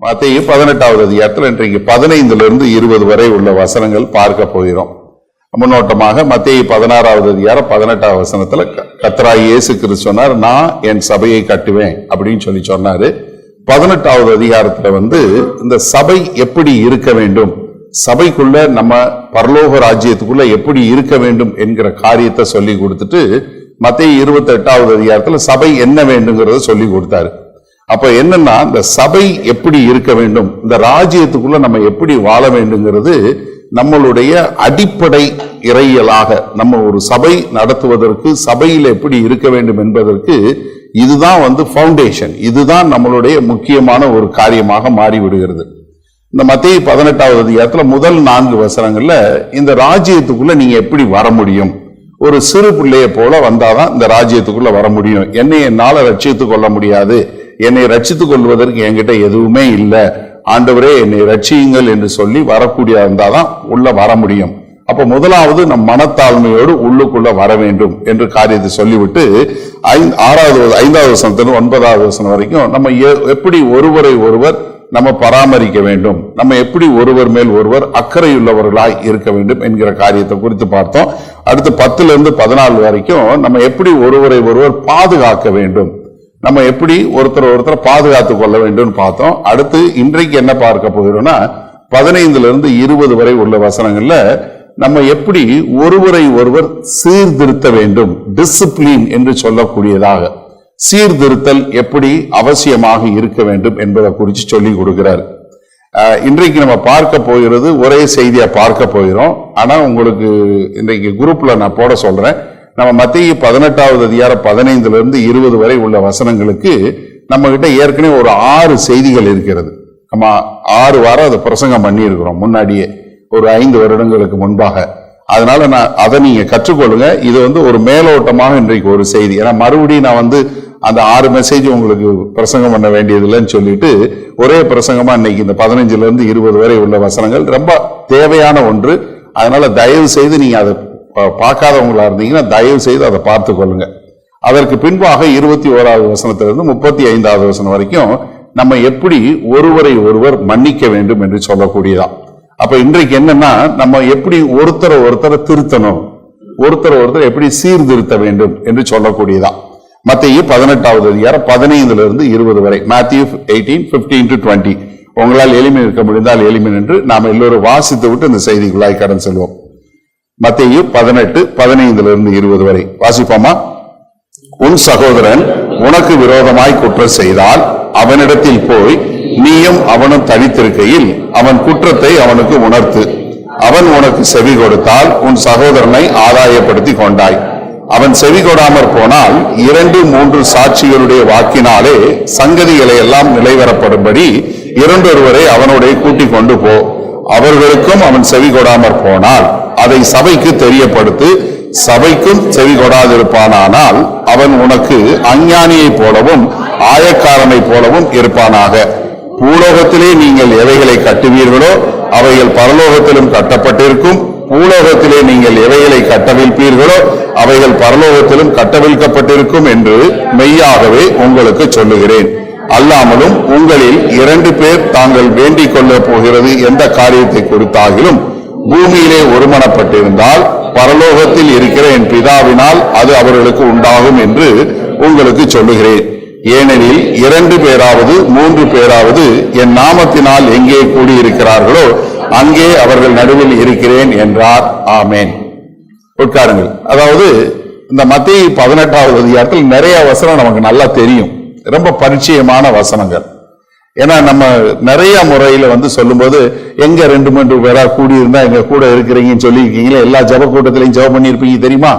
மத்தேயு 18வது அதிகாரத்தில் இன்றைக்கு 15 20 வரை உள்ள வசனங்கள் பார்க்க போகிறோம். முன்னோட்டமாக மத்தேயு 16வது அதிகாரம் 18வது வசனத்துல கர்த்தராகிய இயேசு கிறிஸ்து சொன்னார், நான் என் சபையை கட்டுவேன் அப்படின்னு சொன்னாரு. 18வது அதிகாரத்துல இந்த சபை எப்படி இருக்க வேண்டும், சபைக்குள்ள நம்ம பரலோக ராஜ்யத்துக்குள்ள எப்படி இருக்க வேண்டும் என்கிற காரியத்தை சொல்லி கொடுத்துட்டு மத்தேயு 28வது அதிகாரத்துல சபை என்ன வேண்டுங்கிறத சொல்லி கொடுத்தாரு. அப்ப என்னன்னா, இந்த சபை எப்படி இருக்க வேண்டும், இந்த ராஜ்யத்துக்குள்ள நம்ம எப்படி வாழ வேண்டுங்கிறது நம்மளுடைய அடிப்படை இறையியலாக நம்ம ஒரு சபை நடத்துவதற்கு சபையில் எப்படி இருக்க வேண்டும் என்பதற்கு இதுதான் ஃபவுண்டேஷன், இதுதான் நம்மளுடைய முக்கியமான ஒரு காரியமாக மாறிவிடுகிறது. இந்த மத்தேயு 18வது அதிகாரத்துல முதல் 4 வசனங்கள்ல இந்த ராஜ்யத்துக்குள்ள நீங்க எப்படி வர முடியும், ஒரு சிறு பிள்ளைய போல வந்தாதான் இந்த ராஜ்யத்துக்குள்ள வர முடியும், என்னை என்னால ரட்சித்துக் கொள்ள முடியாது, என்னை ரட்சித்துக் கொள்வதற்கு என்கிட்ட எதுவுமே இல்லை, ஆண்டவரே என்னை ரட்சியுங்கள் என்று சொல்லி வரக்கூடிய இருந்தாதான் உள்ள வர முடியும். அப்ப முதலாவது நம் மனத்தாழ்மையோடு உள்ளுக்குள்ள வர வேண்டும் என்று காரியத்தை சொல்லிவிட்டு 5வது வசனத்திலிருந்து 9வது வசனம் வரைக்கும் நம்ம எப்படி ஒருவரை ஒருவர் நம்ம பராமரிக்க வேண்டும், நம்ம எப்படி ஒருவர் மேல் ஒருவர் அக்கறையுள்ளவர்களாய் இருக்க வேண்டும் என்கிற காரியத்தை குறித்து பார்த்தோம். அடுத்து 10லிருந்து 14 வரைக்கும் நம்ம எப்படி ஒருவரை ஒருவர் பாதுகாக்க வேண்டும், நம்ம எப்படி ஒருத்தர் பாதுகாத்துக் கொள்ள வேண்டும் பார்த்தோம். அடுத்து இன்றைக்கு என்ன பார்க்க போகிறோம்னா 15லிருந்து 20 வரை உள்ள வசனங்கள்ல நம்ம எப்படி ஒருவரை ஒருவர் சீர்திருத்த வேண்டும், டிசிப்ளின் என்று சொல்லக்கூடியதாக சீர்திருத்தல் எப்படி அவசியமாக இருக்க வேண்டும் என்பதை குறித்து சொல்லி கொடுக்கிறார். இன்றைக்கு நம்ம பார்க்க போகிறது ஒரே செய்தியா பார்க்க போகிறோம். ஆனா உங்களுக்கு இன்றைக்கு குரூப்ல நான் போட சொல்றேன். நம்ம மத்தேயு 18வது அதிகாரம் 15லிருந்து 20 வரை உள்ள வசனங்களுக்கு நம்ம கிட்ட ஏற்கனவே ஒரு 6 செய்திகள் இருக்கிறது. நம்ம 6 வாரம் அதை பிரசங்கம் பண்ணி இருக்கிறோம் முன்னாடியே, ஒரு 5 வருடங்களுக்கு முன்பாக. அதனால அதை நீங்க கற்றுக்கொள்ளுங்க. இது ஒரு மேலோட்டமாக இன்றைக்கு ஒரு செய்தி. ஏன்னா மறுபடியும் நான் அந்த 6 மெசேஜ் உங்களுக்கு பிரசங்கம் பண்ண வேண்டியதில்லைன்னு சொல்லிட்டு ஒரே பிரசங்கமா இன்னைக்கு இந்த 15லிருந்து 20 வரை உள்ள வசனங்கள் ரொம்ப தேவையான ஒன்று. அதனால தயவு செய்து நீங்க அதை பார்க்காதவங்களா இருந்தீங்கன்னா தயவு செய்து அதை பார்த்து கொள்ளுங்க. அதற்கு பின்பாக 21வது வசனத்திலிருந்து 35வது வசனம் வரைக்கும் நம்ம எப்படி ஒருவரை ஒருவர் மன்னிக்க வேண்டும் என்று சொல்லக்கூடியதான். அப்ப இன்றைக்கு என்னன்னா, நம்ம எப்படி ஒருத்தரை திருத்தணும், ஒருத்தர் எப்படி சீர்திருத்த வேண்டும் என்று சொல்லக்கூடியதான். மத்தேயு 18வது அதிகாரம் 15லிருந்து 20 வரை, Matthew 18:15-20. உங்களால் எளிமை இருக்க முடிந்தால் எளிமை என்று நாம் எல்லோரும் வாசித்து விட்டு இந்த செய்திக்குள்ளாய் கடன் செல்வோம். மத்தேயு 18:15லிருந்து 20 வரை வாசிப்போமா? உன் சகோதரன் உனக்கு விரோதமாய் குற்றம் செய்தால் அவனிடத்தில் போய் நீயும் அவனும் தனித்திருக்கையில் அவன் குற்றத்தை அவனுக்கு உணர்த்து. அவன் உனக்கு செவி கொடுத்தால் உன் சகோதரனை ஆதாயப்படுத்தி கொண்டாய். அவன் செவி கொடாமற் போனால் 2-3 சாட்சிகளுடைய வாக்கினாலே சங்கதிகளை எல்லாம் நிலைவரப்படும்படி 2 அவனுடைய கூட்டிக் கொண்டு போ. அவர்களுக்கும் அவன் செவி கொடாமற் போனால் அதை சபைக்கு தெரியப்படுத்து. சபைக்கும் செவி கொடாதிருப்பானால் அவன் உனக்கு அஞ்ஞானியை போலவும் ஆயக்காரனை போலவும் இருப்பானாக. பூலோகத்திலே நீங்கள் எவைகளை கட்டுவீர்களோ அவைகள் பரலோகத்திலும் கட்டப்பட்டிருக்கும். பூலோகத்திலே நீங்கள் எவைகளை கட்டவிழ்ப்பீர்களோ அவைகள் பரலோகத்திலும் கட்டவிழ்க்கப்பட்டிருக்கும் என்று மெய்யாகவே உங்களுக்கு சொல்லுகிறேன். அல்லாமலும் உங்களில் 2 பேர் தாங்கள் வேண்டிக் கொள்ள போகிறது எந்த காரியத்தை கொடுத்தாகிலும் பூமியிலே ஒருமனப்பட்டிருந்தால் பரலோகத்தில் இருக்கிற என் பிதாவினால் அது அவர்களுக்கு உண்டாகும் என்று உங்களுக்கு சொல்லுகிறேன். ஏனெனில் 2 பேராவது 3 பேராவது என் நாமத்தினால் எங்கே கூடியிருக்கிறார்களோ அங்கே அவர்கள் நடுவில் இருக்கிறேன் என்றார். ஆமேன். உட்காருங்கள். அதாவது இந்த மத்தேயு 18வது அதிகாரத்தில் நிறைய வசனம் நமக்கு நல்லா தெரியும், ரொம்ப பரிச்சயமான வசனங்கள். ஏன்னா நம்ம நிறைய முறையில சொல்லும்போது எங்க 2-3 பேரா கூடியிருந்தா எங்க கூட இருக்கிறீங்கன்னு சொல்லியிருக்கீங்களே, எல்லா ஜப கூட்டத்திலையும் ஜபம் பண்ணியிருப்பீங்க தெரியுமா?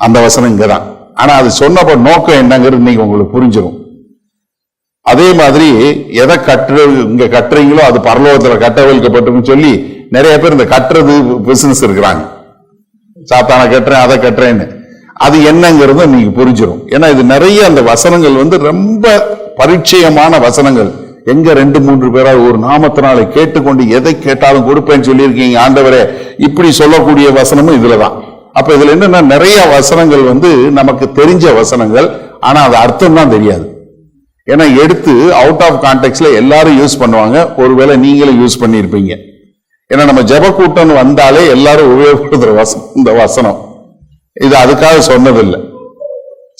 அந்த வசனம் இங்கதான். ஆனா அது சொன்னப்ப நோக்கம் என்னங்கிறது இன்னைக்கு உங்களுக்கு புரிஞ்சிடும். அதே மாதிரி எதை இங்க கட்டுறீங்களோ அது பரலோகத்துல கட்டவிழ்க்கப்பட்டு சொல்லி நிறைய பேர் இந்த கட்டுறது பிசினஸ் இருக்கிறாங்க. சாத்தான கட்டுறேன் அதை கட்டுறேன்னு, அது என்னங்கிறது நீங்க புரிஞ்சிடும். ஏன்னா இது நிறைய அந்த வசனங்கள் ரொம்ப பரிச்சயமான வசனங்கள். எங்க 2-3 பேரா ஒரு நாமத்தினால கேட்டுக்கொண்டு எதை கேட்டாலும் கொடுப்பேன்னு சொல்லியிருக்கீங்க ஆண்டவரே, இப்படி சொல்லக்கூடிய வசனமும் இதுலதான். அப்ப இதுல என்னன்னா, நிறைய வசனங்கள் நமக்கு தெரிஞ்ச வசனங்கள், ஆனா அது அர்த்தம் தான் தெரியாது. ஏன்னா எடுத்து அவுட் ஆஃப் கான்டெக்ட்ல எல்லாரும் யூஸ் பண்ணுவாங்க, ஒருவேளை நீங்களும் யூஸ் பண்ணிருப்பீங்க. ஏன்னா நம்ம ஜெப கூட்டம் வந்தாலே எல்லாரும் உபயோகப்படுத்துற வசனம் இந்த வசனம், இது அதுக்காக சொன்னதில்லை.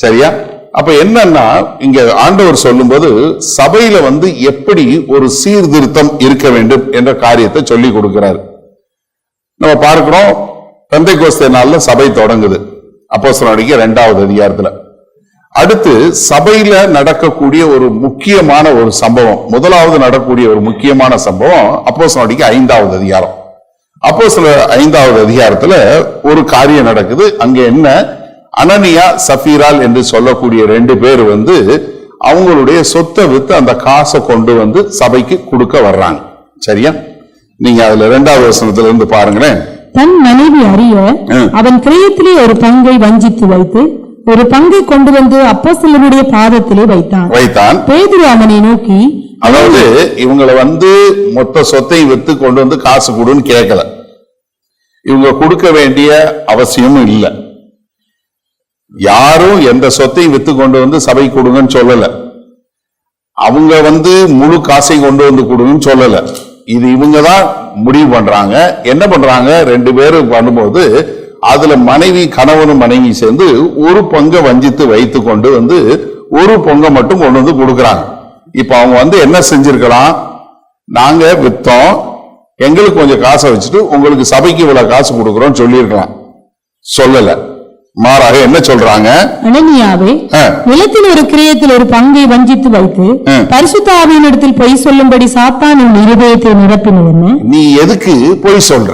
சரியா? அப்ப என்னன்னா இங்க ஆண்டவர் சொல்லும்போது சபையில எப்படி ஒரு சீர்திருத்தம் இருக்க வேண்டும் என்ற காரியத்தை சொல்லி கொடுக்கிறார். நம்ம பார்க்கிறோம், பெந்தைக்கோஸ்தே நாள்ல சபை தொடங்குது அப்போஸ்தலர் 2வது அதிகாரத்துல. அடுத்து சபையில நடக்கக்கூடிய ஒரு முக்கியமான ஒரு சம்பவம், முதலாவது நடக்கக்கூடிய ஒரு முக்கியமான சம்பவம் அப்போஸ்தலர் 5வது அதிகாரம். அப்போஸ்தலர் 5வது அதிகாரத்துல ஒரு காரியம் நடக்குது. அங்க என்ன, அனனியா சஃபீரால் என்று சொல்லக்கூடிய 2 பேர் அவங்களுடைய சொத்தை வித்து அந்த காசை கொண்டு சபைக்கு கொடுக்க வர்றாங்க. சரியா? நீங்க அதுல 2வது வசனத்துல இருந்து பாருங்களேன். தன் மனைவி அறிய அவன் கிரயத்திலே ஒரு பங்கை வஞ்சித்து வைத்து ஒரு பங்கை கொண்டு வந்து அப்போஸ்தலருடைய பாதத்திலே வைத்தான். பேதுரு அவனை நோக்கி, அதாவது இவங்களை மொத்த சொத்தை வித்து கொண்டு வந்து காசு கொடுன்னு கேட்கல, இவங்க கொடுக்க வேண்டிய அவசியமும் இல்லை. யாரும் எந்த சொத்தையும் வித்து கொண்டு வந்து சபை கொடுங்கன்னு சொல்லல, அவங்க முழு காசையும் கொண்டு வந்து கொடுங்கன்னு சொல்லல. இது இவங்கதான் முடிவு பண்றாங்க. என்ன பண்றாங்க, 2 பேரும் பண்ணும்போது அதுல மனைவி, கணவனும் மனைவி சேர்ந்து ஒரு பங்கை வஞ்சித்து வைத்து கொண்டு ஒரு பங்கை மட்டும் கொண்டு வந்து கொடுக்கறாங்க. இப்ப அவங்க என்ன செஞ்சிருக்கலாம், நாங்க வித்தோம், எங்களுக்கு கொஞ்சம் காசை வச்சுட்டு உங்களுக்கு சபைக்கு இவ்வளவு காசு கொடுக்கறோம் சொல்லியிருக்கலாம். சொல்லல, மாறாக என்ன சொல்றாங்க, அனனியாவே நிலத்தில் ஒரு கிரயத்தில் ஒரு பங்கை வஞ்சித்து வைத்து பரிசுத்த ஆவியினிடத்தில் பொய் சொல்லும்படி சாத்தானின் இருதயத்தை நிரப்பினது. நீ எதுக்கு பொய் சொல்ற?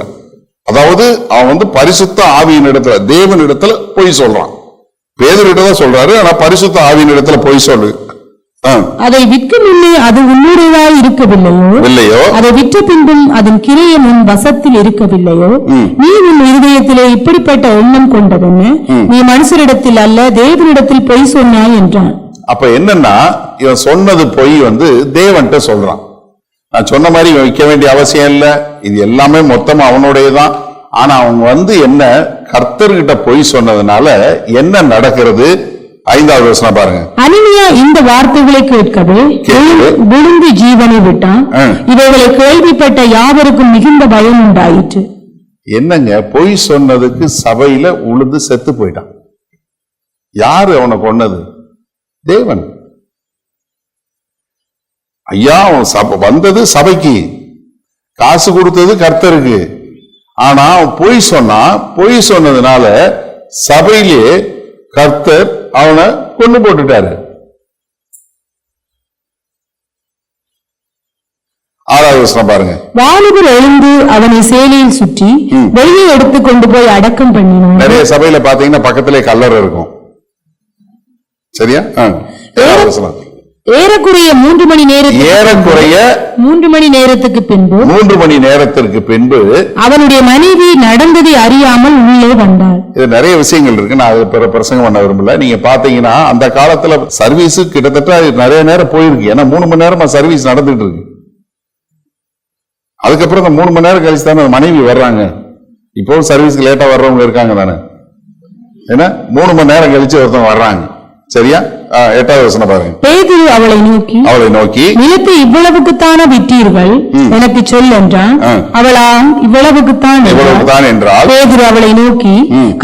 அதாவது அவன் பரிசுத்த ஆவியினிடத்துல, தேவனிடத்துல பொய் சொல்றான். பேதுருவிடம் சொல்றாரு, ஆனா பரிசுத்த ஆவியினிடத்துல பொய் சொல்லு. அதை விற்கும் முன்னே அது உன்னுடையதாய் இருக்கவில்லையோ, அதை விற்ற பின்பும் அதன் கிரயம் உன் வசத்தில் இருக்கவில்லையோ, நீ உன் இருதயத்திலே இப்படிப்பட்ட எண்ணம் கொண்டவன்னு நீ மனுஷரிடத்தில் அல்ல தேவனிடத்தில் பொய் சொன்னாய் என்றான். அப்ப என்னன்னா, இவன் சொன்னது பொய் தேவன்கிட்ட சொல்றான். நான் சொன்ன மாதிரி இவன் விற்க வேண்டிய அவசியம் இல்லை, இது எல்லாமே மொத்தமா அவனுடையதான். ஆனா அவங்க என்ன, கர்த்தர்கிட்ட பொய் சொன்னதுனால என்ன நடக்கிறது? 5வது வசனம் பாருங்க. அனனியா இந்த வார்த்தைகளை கேட்கவே விழுந்து ஜீவனை விட்டான். இவைகளை கேள்விப்பட்ட யாவருக்கும் மிகுந்த பயம் உண்டாயிற்று. என்னங்க, பொய் சொன்னதுக்கு சபையில உழுது செத்து போயிட்டான். யாரு அவனை கொன்னது? தேவன். ஐயா, அவன் வந்தது சபைக்கு, காசு கொடுத்தது கர்த்தருக்கு. ஆனா அவன் பொய் சொன்னா, பொய் சொன்னதுனால சபையிலே கர்த்தர் அவனை கொண்டு போட்டுட்டாரு. 6வது வசனம் பாருங்க. வாலிபர் எழுந்து அவனை சேலையில் சுற்றி வெளியே எடுத்து கொண்டு போய் அடக்கம் பண்ணினார். நிறைய சபையில பாத்தீங்கன்னா பக்கத்திலே கல்லறை இருக்கும். சரியா? ஏறக்குறைய 3 மணி நேரத்துக்கு பின்பு 3 மணி நேரத்திற்கு பின்பு அவனுடைய மனைவி நடந்ததை அறியாமல் உள்ளே வந்தாள். இது நிறைய விஷயங்கள் இருக்கு, நான் அதுல பிரசங்கம் பண்ண விரும்பல. நீங்க பாத்தீங்கன்னா அந்த காலத்துல சர்வீஸ் கிட்டத்தட்ட நிறைய நேரம் போயிருக்கு. ஏன்னா 3 மணி நேரமா சர்வீஸ் நடந்துட்டு இருக்கு. அதுக்கப்புறம் இந்த 3 மணி நேரம் கழிச்சு தானே மனைவி வர்றாங்க. இப்போ சர்வீஸ்க்கு லேட்டா வர்றவங்க இருக்காங்க தானே, ஏன்னா 3 மணி நேரம் கழிச்சு ஒருத்தவங்க வர்றாங்க. சரியா? 8வது வசனம் பாருங்க. பேதுரு அவளை நோக்கி நிலத்தை இவ்வளவுக்குத்தான விற்றீர்கள், எனக்கு சொல் என்றான். அவளாம் இவ்வளவுக்குத்தான் என்றால். பேதுரு அவளை நோக்கி,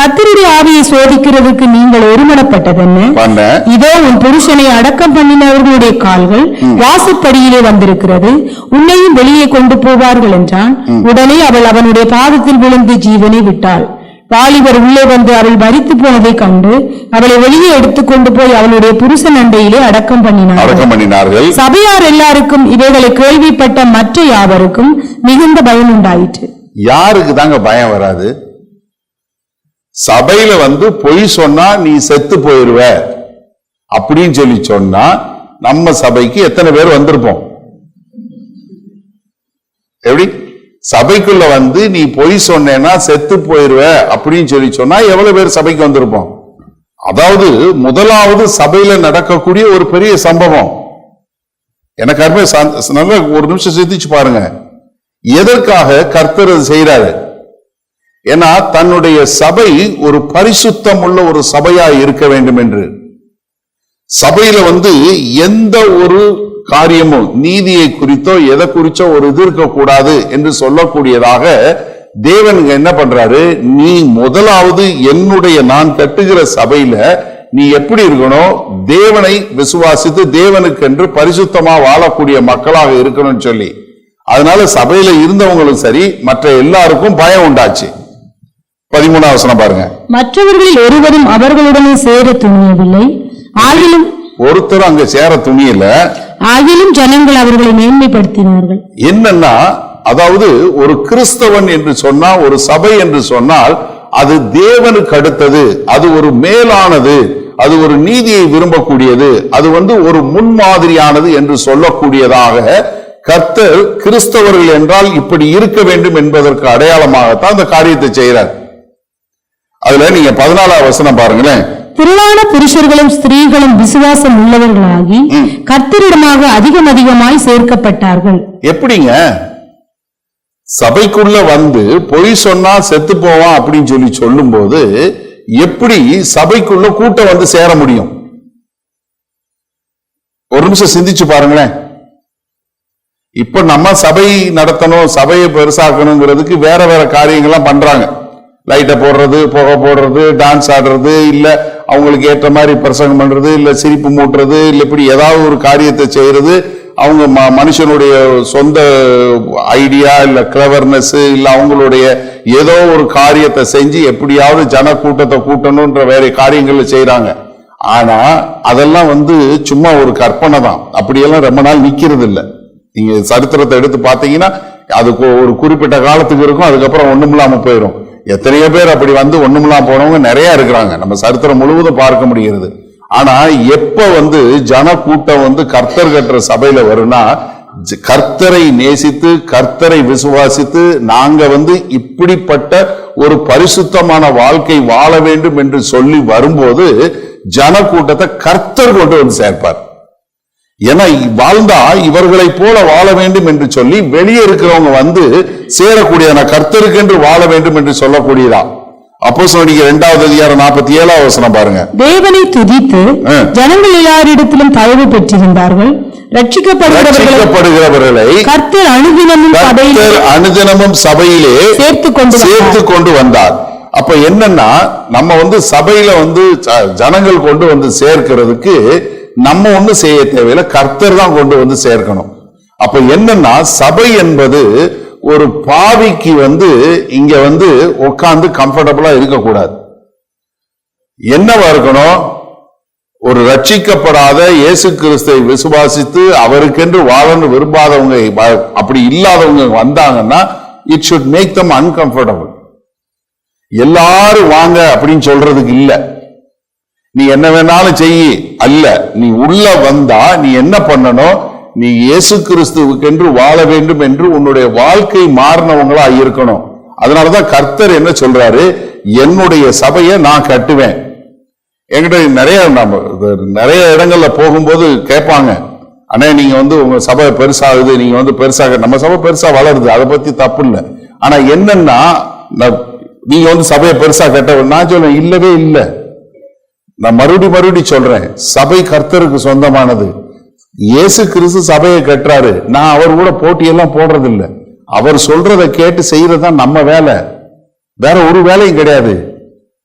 கர்த்தருடைய ஆவியை சோதிக்கிறதுக்கு நீங்கள் ஒருமனப்பட்டதென்ன? இதோ உன் புருஷனை அடக்கம் பண்ணினவர்களுடைய கால்கள் வாசற்படியிலே வந்திருக்கிறது, உன்னையும் வெளியே கொண்டு போவார்கள் என்றான். உடனே அவள் அவனுடைய பாதத்தில் விழுந்து ஜீவனை விட்டாள். வாலிபர் உள்ளே வந்து அவள் மரித்து போனதை கண்டு அவளை வெளியே எடுத்துக்கொண்டு போய் அவளுடைய புருஷன் அண்டையிலே அடக்கம் பண்ணினார்கள். சபையார் எல்லாருக்கும் இவைகளை கேள்விப்பட்ட மற்ற யாவருக்கும் மிகுந்த பயம் உண்டாயிற்று. யாருக்கு தாங்க பயம் வராது? சபையில பொய் சொன்னா நீ செத்து போயிருவ அப்படின்னு சொல்லி சொன்னா நம்ம சபைக்கு எத்தனை பேர் வந்திருப்போம்? எப்படி? சபைக்குள்ள நீ பொய் சொன்னேன்னா செத்து போயிருவ அப்படின்னு சொல்லி சொன்னா எவ்வளவு பேர் சபைக்கு வந்திருப்போம்? அதாவது முதலாவது சபையில நடக்கக்கூடிய ஒரு பெரிய சம்பவம். எனக்கு அருமை, நல்ல ஒரு நிமிஷம் சிந்திச்சு பாருங்க. எதற்காக கர்த்தர் செய்யறாரு? ஏன்னா தன்னுடைய சபை ஒரு பரிசுத்தம் உள்ள ஒரு சபையா இருக்க வேண்டும் என்று. சபையில எந்த ஒரு காரியமும் நீதியை குறித்தோ எதை குறிச்சோ ஒரு இது இருக்கக்கூடாது என்று சொல்லக்கூடியதாக தேவன் என்ன பண்றாரு, நீ முதலாவது என்னுடைய நான் கட்டுகிற சபையில நீ எப்படி இருக்கணும், தேவனை விசுவாசித்து தேவனுக்கென்று பரிசுத்தமா வாழக்கூடிய மக்களாக இருக்கணும்னு சொல்லி. அதனால சபையில இருந்தவங்களும் சரி மற்ற எல்லாருக்கும் பயம் உண்டாச்சு. 13ஆம் வசனம் பாருங்க. மற்றவர்களில் ஒருவரும் அவர்களுடனே சேர துணியவில்லை, ஆகிலும் ஒருத்தரும் அங்க சேர துணியல, ஆகிலும் ஜனங்கள் அவர்களை மேன்மைப்படுத்தினார்கள். என்னன்னா, அதாவது ஒரு கிறிஸ்தவன் என்று சொன்னா, ஒரு சபை என்று சொன்னால் அது தேவனுக்கு அடுத்தது, அது ஒரு மேலானது, அது ஒரு நீதியை விரும்பக்கூடியது, அது ஒரு முன்மாதிரியானது என்று சொல்லக்கூடியதாக கர்த்தர் கிறிஸ்தவர்கள் என்றால் இப்படி இருக்க வேண்டும் என்பதற்கு அடையாளமாகத்தான் அந்த காரியத்தை செய்கிறார். அதுல நீங்க 14ஆம் வசனம் பாருங்களேன். திரளான புருஷர்களும் ஸ்திரீகளும் விசுவாசம் உள்ளவர்களாகி கர்த்தரிடமாக அதிகமாய் சேர்க்கப்பட்டார்கள். எப்படிங்க சபைக்குள்ள பொய் சொன்னா செத்து போவான் அப்படின்னு சொல்லும் போது எப்படி சபைக்குள்ள கூட்டம் சேர முடியும்? ஒரு நிமிஷம் சிந்திச்சு பாருங்களேன். இப்ப நம்ம சபை நடத்தணும், சபையை பெருசாக்கணுங்கிறதுக்கு வேற வேற காரியங்கள்லாம் பண்றாங்க. லைட்டை போடுறது, புகை போடுறது, டான்ஸ் ஆடுறது, இல்ல அவங்களுக்கு ஏற்ற மாதிரி பிரசங்கம் பண்றது, இல்ல சிரிப்பு மூட்டுறது, இல்ல இப்படி ஏதாவது ஒரு காரியத்தை செய்யறது. அவங்க மனுஷனுடைய சொந்த ஐடியா இல்ல கிளவர்னஸ் இல்ல அவங்களுடைய ஏதோ ஒரு காரியத்தை செஞ்சு எப்படியாவது ஜன கூட்டத்தை கூட்டணும்ன்ற வேற காரியங்களை செய்யறாங்க. ஆனா அதெல்லாம் சும்மா ஒரு கற்பனை தான். அப்படியெல்லாம் ரொம்ப நாள் நிக்கிறது இல்லை. நீங்க சரித்திரத்தை எடுத்து பாத்தீங்கன்னா அதுக்கு ஒரு குறிப்பிட்ட காலத்துக்கு இருக்கும், அதுக்கப்புறம் ஒண்ணுமில்லாம போயிடும். எத்தனையோ பேர் அப்படி ஒண்ணுமில்லாம போனவங்க நிறைய இருக்கிறாங்க, நம்ம சரித்திரம் முழுவதும் பார்க்க முடிகிறது. ஆனா எப்ப ஜன கூட்டம் கர்த்தர் கட்டுற சபையில வரும்னா, கர்த்தரை நேசித்து கர்த்தரை விசுவாசித்து நாங்க இப்படிப்பட்ட ஒரு பரிசுத்தமான வாழ்க்கை வாழ வேண்டும் என்று சொல்லி வரும்போது ஜன கூட்டத்தை கர்த்தர் கொண்டு சேர்ப்பார். ஏன்னா வாழ்ந்தா இவர்களை போல வாழ வேண்டும் என்று சொல்லி வெளியே இருக்கிறவங்க சேரக்கூடியதான கர்த்தருக்கு என்று வாழ வேண்டும் என்று சொல்லக்கூடியதா. அப்போஸ்தலர் 2ஆம் அதிகாரம் 47ஆம் வசனம் பாருங்க. தேவனை துதித்து ஜனங்கள் எல்லாரிடத்திலும் தயவு பெற்றிருந்தார்கள், ரட்சிக்கப்படுகிறவர்களை கர்த்தர் அனுதினமும் சபையிலே சேர்த்து கொண்டு வந்தார். அப்ப என்னன்னா, நம்ம சபையில ஜனங்கள் கொண்டு சேர்க்கிறதுக்கு நம்ம ஒண்ணு செய்ய தேவையில்லை, கர்த்தர் தான் கொண்டு சேர்க்கணும். அப்ப என்னன்னா, சபை என்பது ஒரு பாவிக்கு இங்க உட்கார்ந்து கம்ஃபர்டபுளா இருக்கக்கூடாது. என்னவா இருக்கணும், ஒரு ரட்சிக்கப்படாத இயேசு கிறிஸ்துவை விசுவாசித்து அவருக்கென்று வாழன்னு விரும்பாதவங்க, அப்படி இல்லாதவங்க வந்தாங்கன்னா it should make them uncomfortable. எல்லாரும் வாங்க அப்படின்னு சொல்றதுக்கு இல்ல, நீ என்ன வேணாலும் செய்யி அல்ல. நீ உள்ள வந்தா நீ என்ன பண்ணணும், நீ இயேசு கிறிஸ்துவுக்கென்று வாழ வேண்டும் என்று உன்னுடைய வாழ்க்கை மாறினவங்களா இருக்கணும். அதனாலதான் கர்த்தர் என்ன சொல்றாரு, என்னுடைய சபையை நான் கட்டுவேன். என்கிட்ட நிறைய இடங்கள்ல போகும்போது கேட்பாங்க, அண்ணே நீங்க உங்க சபை பெருசாகுது, நீங்க பெருசாக, நம்ம சபை பெருசா வளருது, அதை பத்தி தப்பு இல்லை. ஆனா என்னன்னா, நீங்க சபையை பெருசா கட்ட, நான் சொல்றேன் இல்லவே இல்லை. நான் மறுபடி சொல்றேன், சபை கர்த்தருக்கு சொந்தமானது. இயேசு கிறிஸ்து சபையை கட்டுறாரு, நான் அவர் கூட போட்டியெல்லாம் போடுறது இல்லை. அவர் சொல்றதை கேட்டு செய்யறதுதான் நம்ம வேலை, வேற ஒரு வேலையும் கிடையாது.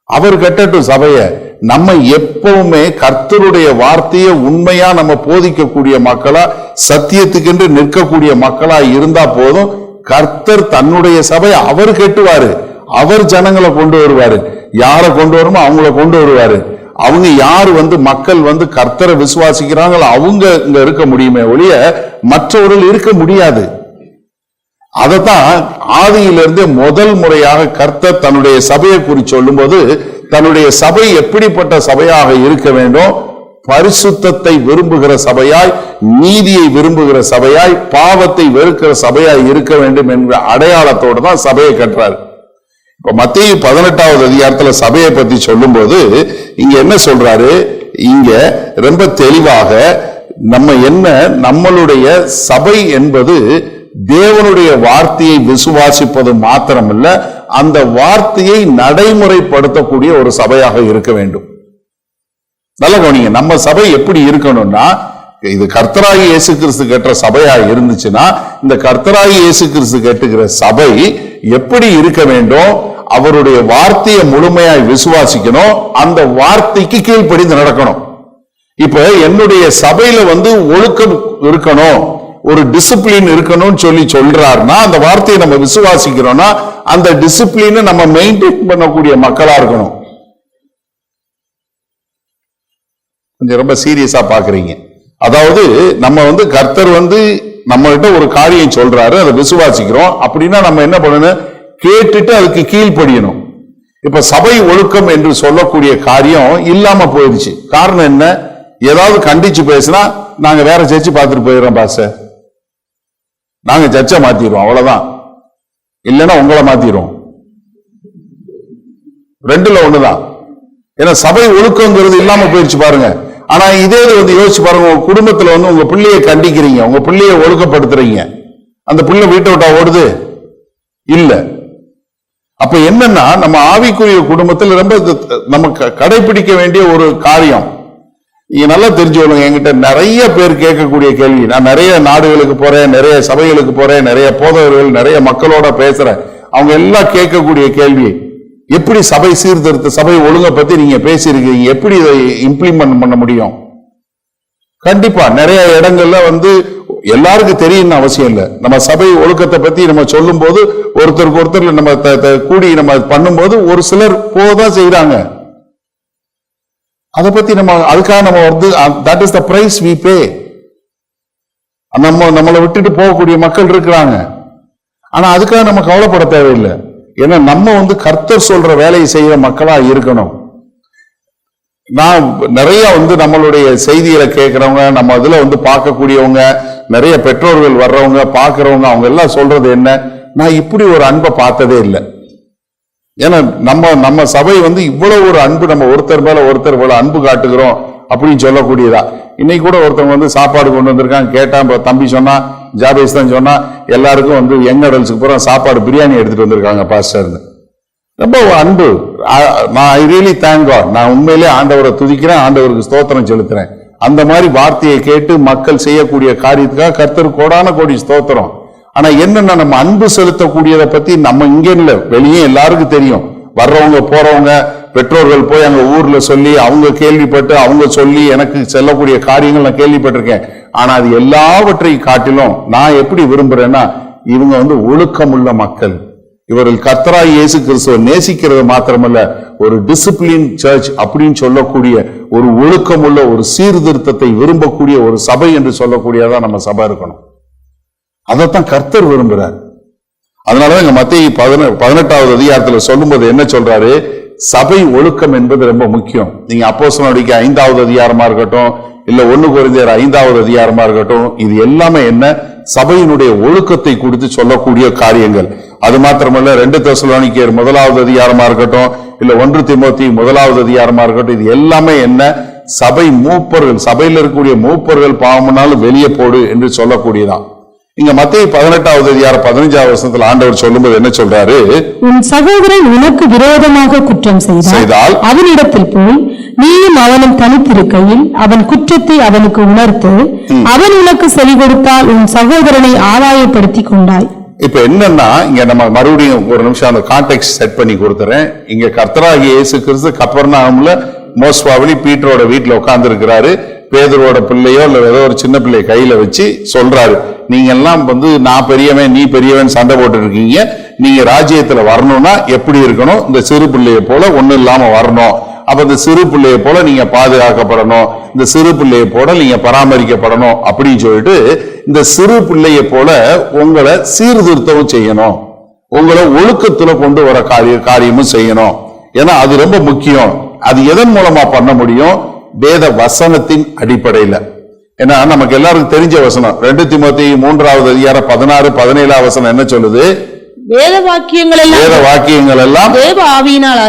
அவர் கட்டட்டும் சபையை. நம்ம எப்பவுமே கர்த்தருடைய வார்த்தையை உண்மையா நம்ம போதிக்கக்கூடிய மக்களா, சத்தியத்துக்கென்று நிற்கக்கூடிய மக்களா இருந்தா போதும். கர்த்தர் தன்னுடைய சபையை அவர் கட்டுவாரு, அவர் ஜனங்களை கொண்டு வருவாரு. யாரை கொண்டு வருமோ அவங்கள கொண்டு வருவாரு. அவங்க யாரு மக்கள் கர்த்தரை விசுவாசிக்கிறாங்களோ அவங்க இங்க இருக்க முடியுமே ஒழிய மற்றவர்கள் இருக்க முடியாது. அதத்தான் ஆதியிலிருந்தே முதல் முறையாக கர்த்தர் தன்னுடைய சபையை குறித்து சொல்லும் போது, தன்னுடைய சபை எப்படிப்பட்ட சபையாக இருக்க வேண்டும், பரிசுத்தத்தை விரும்புகிற சபையாய், நீதியை விரும்புகிற சபையாய், பாவத்தை வெறுக்கிற சபையாய் இருக்க வேண்டும் என்ற அடையாளத்தோடு தான் சபையை கட்டுறாரு. இப்ப மத்தேயு 18ஆவது அதிகாரத்துல சபையை பத்தி சொல்லும் போது இங்க என்ன சொல்றாரு, இங்க ரொம்ப தெளிவாக நம்மளுடைய சபை என்பது தேவனுடைய வார்த்தையை விசுவாசிப்பது மாத்திரமல்ல, அந்த வார்த்தையை நடைமுறைப்படுத்தக்கூடிய ஒரு சபையாக இருக்க வேண்டும். நல்ல கவனிங்க, நம்ம சபை எப்படி இருக்கணும்னா, இது கர்த்தராகி இயேசு கிறிஸ்து கட்டுற சபையா இருந்துச்சுன்னா, இந்த கர்த்தராகி இயேசு கிறிஸ்து கட்டுகிற சபை எப்படி இருக்க வேண்டும்? அவருடைய வார்த்தையை முழுமையாய் விசுவாசிக்கணும், அந்த வார்த்தைக்கு கீழ்ப்படிந்து நடக்கணும். இப்ப என்னுடைய சபையில ஒழுக்கம் இருக்கணும், ஒரு டிசிப்ளின் இருக்கணும்னு சொல்றாருன்னா, அந்த வார்த்தையை நம்ம விசுவாசிக்கிறோம்னா, அந்த டிசிப்ளினை நம்ம மெயின்டைன் பண்ணக்கூடிய மக்களா இருக்கணும். கொஞ்சம் ரொம்ப சீரியஸா பாக்குறீங்க. அதாவது நம்ம கர்த்தர் நம்ம கிட்ட ஒரு காரியம் சொல்றாரு, அதை விசுவாசிக்கிறோம் அப்படின்னா நம்ம என்ன பண்ணணும்? கேட்டுட்டு அதுக்கு கீழ்ப்படியணும். இப்ப சபை ஒழுக்கம் என்று சொல்லக்கூடிய காரியம் இல்லாம போயிடுச்சு. காரணம் என்ன? ஏதாவது கண்டிச்சு பேசினா, நாங்க வேற சர்ச்சை பார்த்துட்டு போயிடுறோம் பாஸ்டர், நாங்க சர்ச்சை மாத்திடுவோம், அவ்வளவுதான், இல்லைன்னா உங்களை மாத்திடுவோம். ரெண்டுல ஒண்ணுதான். ஏன்னா சபை ஒழுக்கங்கிறது இல்லாம போயிடுச்சு பாருங்க. ஆனா இதே யோசிச்சு பாருங்க, உங்க குடும்பத்துல உங்க பிள்ளையை கண்டிக்கிறீங்க, உங்க பிள்ளையை ஒழுக்கப்படுத்துறீங்க, அந்த பிள்ளை வீட்டை விட்டா ஓடுது இல்ல. அப்ப என்னன்னா, நம்ம ஆவிக்குரிய குடும்பத்தில் ரொம்ப நம்ம கடைபிடிக்க வேண்டிய ஒரு காரியம். நீங்க நல்லா தெரிஞ்சுக்கணும். என்கிட்ட நிறைய பேர் கேட்கக்கூடிய கேள்வி, நான் நிறைய நாடுகளுக்கு போறேன், நிறைய சபைகளுக்கு போறேன், நிறைய போதவர்கள், நிறைய மக்களோட பேசுறேன், அவங்க எல்லாம் கேட்கக்கூடிய கேள்வி, எப்படி சபை சீர்திருத்த, சபை ஒழுங்கை பத்தி நீங்க பேசியிருக்கீங்க, எப்படி இதை இம்ப்ளிமெண்ட் பண்ண முடியும்? கண்டிப்பா நிறைய இடங்கள்ல எல்லாருக்கும் தெரியும்னு அவசியம் இல்லை. நம்ம சபை ஒழுக்கத்தை பத்தி நம்ம சொல்லும் போது, ஒருத்தருக்கு ஒருத்தர் நம்ம கூடி நம்ம பண்ணும்போது ஒரு சிலர் போதான் செய்யறாங்க. அதை பத்தி அதுக்காக நம்ம that is the price we pay. நம்மளை விட்டுட்டு போகக்கூடிய மக்கள் இருக்கிறாங்க. ஆனா அதுக்காக நம்ம கவலைப்பட தேவையில்லை. ஏன்னா நம்ம கர்த்தர் சொல்ற வேலையை செய்யற மக்களா இருக்கணும். நான் நிறைய நம்மளுடைய செய்திகளை கேட்கிறவங்க, நம்ம அதுல பார்க்கக்கூடியவங்க, நிறைய பெற்றோர்கள் வர்றவங்க, பாக்குறவங்க, அவங்க எல்லாம் சொல்றது என்ன, நான் இப்படி ஒரு அன்பை பார்த்ததே இல்லை. ஏன்னா நம்ம சபை இவ்வளவு ஒரு அன்பு, நம்ம ஒருத்தர் மேல ஒருத்தர் இவ்வளவு அன்பு காட்டுகிறோம் அப்படின்னு சொல்லக்கூடியதா. இன்னைக்கு கூட ஒருத்தவங்க சாப்பாடு கொண்டு வந்திருக்காங்க, கேட்டா தம்பி சொன்னா, ஜாபேஸ் தான் சொன்னா, எல்லாருக்கும் யங் அடல்ட்ஸுக்கு பூரா சாப்பாடு பிரியாணி எடுத்துட்டு வந்திருக்காங்க பாஸ்டர். ரொம்ப அன்பு. நான் ஐ ரியலி தேங்க் காட். நான் உண்மையிலே ஆண்டவரை துதிக்கிறேன், ஆண்டவருக்கு ஸ்தோத்திரம் செலுத்துறேன். அந்த மாதிரி வார்த்தையை கேட்டு மக்கள் செய்யக்கூடிய காரியத்துக்காக கர்த்தர் கோடான கோடி ஸ்தோத்திரம். ஆனா என்னன்னா, நம்ம அன்பு செலுத்தக்கூடியதை பத்தி நம்ம இங்க இல்ல, வெளியே எல்லாருக்கும் தெரியும். வர்றவங்க போறவங்க பெற்றோர்கள் போய் அங்க ஊர்ல சொல்லி, அவங்க கேள்விப்பட்டு, அவங்க சொல்லி எனக்கு செல்லக்கூடிய காரியங்கள் நான் கேள்விப்பட்டிருக்கேன். ஆனா அது எல்லாவற்றையும் காட்டிலும் நான் எப்படி விரும்புறேன்னா, இவங்க ஒழுக்கமுள்ள மக்கள், இவர்கள் கர்த்தராகிய இயேசு கிறிஸ்துவை நேசிக்கிறது மாத்திரமல்ல, ஒரு டிசிப்ளின் சர்ச் அப்படின்னு சொல்லக்கூடிய ஒரு ஒழுக்கமுள்ள ஒரு சீர்திருத்தத்தை விரும்பக்கூடிய ஒரு சபை என்று சொல்லக்கூடியதான் நம்ம சபை இருக்கணும். அதைத்தான் கர்த்தர் விரும்புறார். அதனாலதான் இங்க மத்தேயு 18வது அதிகாரத்துல சொல்லும்போது என்ன சொல்றாரு? சபை ஒழுக்கம் என்பது ரொம்ப முக்கியம். நீங்க அப்போஸ்தலர்களுடைய 5வது அதிகாரமா இருக்கட்டும், இல்ல 1 கொரிந்தியர் 5வது அதிகாரமா இருக்கட்டும், இது எல்லாமே என்ன? சபையினுடைய ஒழுக்கத்தை குறித்து சொல்லக்கூடிய காரியங்கள். அது மாத்திரமல்ல, 2 தெசலோனிக்கேயர் 1வது அதிகாரமா இருக்கட்டும், இல்ல 1 தீமோத்தேயு 1வது அதிகாரமா இருக்கட்டும், இது எல்லாமே என்ன? சபை மூப்பர்கள், சபையில் இருக்கக்கூடிய மூப்பர்கள் பாவம்னாலும் வெளியே போடு என்று சொல்லக்கூடியதான். இங்க மத்தேயு 18வது அதிகாரம் 15வது வசனத்துல ஆண்டவர் சொல்லும்போது என்ன சொல்றாரு? உன் சகோதரன் உனக்கு விரோதமாக குற்றம் செய்தால் அவனிடத்தில் போய் நீயும் அவனும் தனித்திருக்கையில் அவன் குற்றத்தை அவனுக்கு உணர்த்து, அவன் உனக்கு செவி கொடுத்தால் உன் சகோதரனை ஆதாயப்படுத்தி கொண்டாய். இப்ப என்னன்னா, இங்க நம்ம மறுபடியும் ஒரு நிமிஷம் அந்த கான்டெக்ட் செட் பண்ணி கொடுத்துறேன். இங்க கர்த்தராகிய இயேசு கிறிஸ்து கப்பர்நகூம்ல மோஸ்வாவிலி பீட்டரோட வீட்டுல உட்கார்ந்து இருக்கிறாரு. பேதுருவோட பிள்ளையோ இல்ல ஏதோ ஒரு சின்ன பிள்ளைய கையில வச்சு சொல்றாரு, நீங்க எல்லாம் நான் பெரியவன் நீ பெரியவன் சண்டை போட்டு இருக்கீங்க, நீங்க ராஜ்யத்துல வரணும்னா எப்படி இருக்கணும்? இந்த சிறு பிள்ளைய போல ஒண்ணும் இல்லாம வரணும். அப்ப இந்த சிறு பிள்ளைய போல நீங்க பாதுகாக்கப்படணும், இந்த சிறு பிள்ளைய போல நீங்க பராமரிக்கப்படணும் அப்படின்னு சொல்லிட்டு, இந்த சிறு பிள்ளைய போல உங்களை சீர்திருத்தமும் செய்யணும், உங்களை ஒழுக்கத்துல கொண்டு வர காரியமும் செய்யணும். ஏன்னா அது ரொம்ப முக்கியம். அது எதன் மூலமா பண்ண முடியும்? வேத வசனத்தின் அடிப்படையில. ஏன்னா நமக்கு எல்லாருக்கும் தெரிஞ்ச வசனம் 2 தீமோத்தேயு 3வது அதிகாரம் 16, 17 வசனம் என்ன சொல்லுது? வேத வாக்கியங்கள் எல்லாம் தேவ ஆவியினால்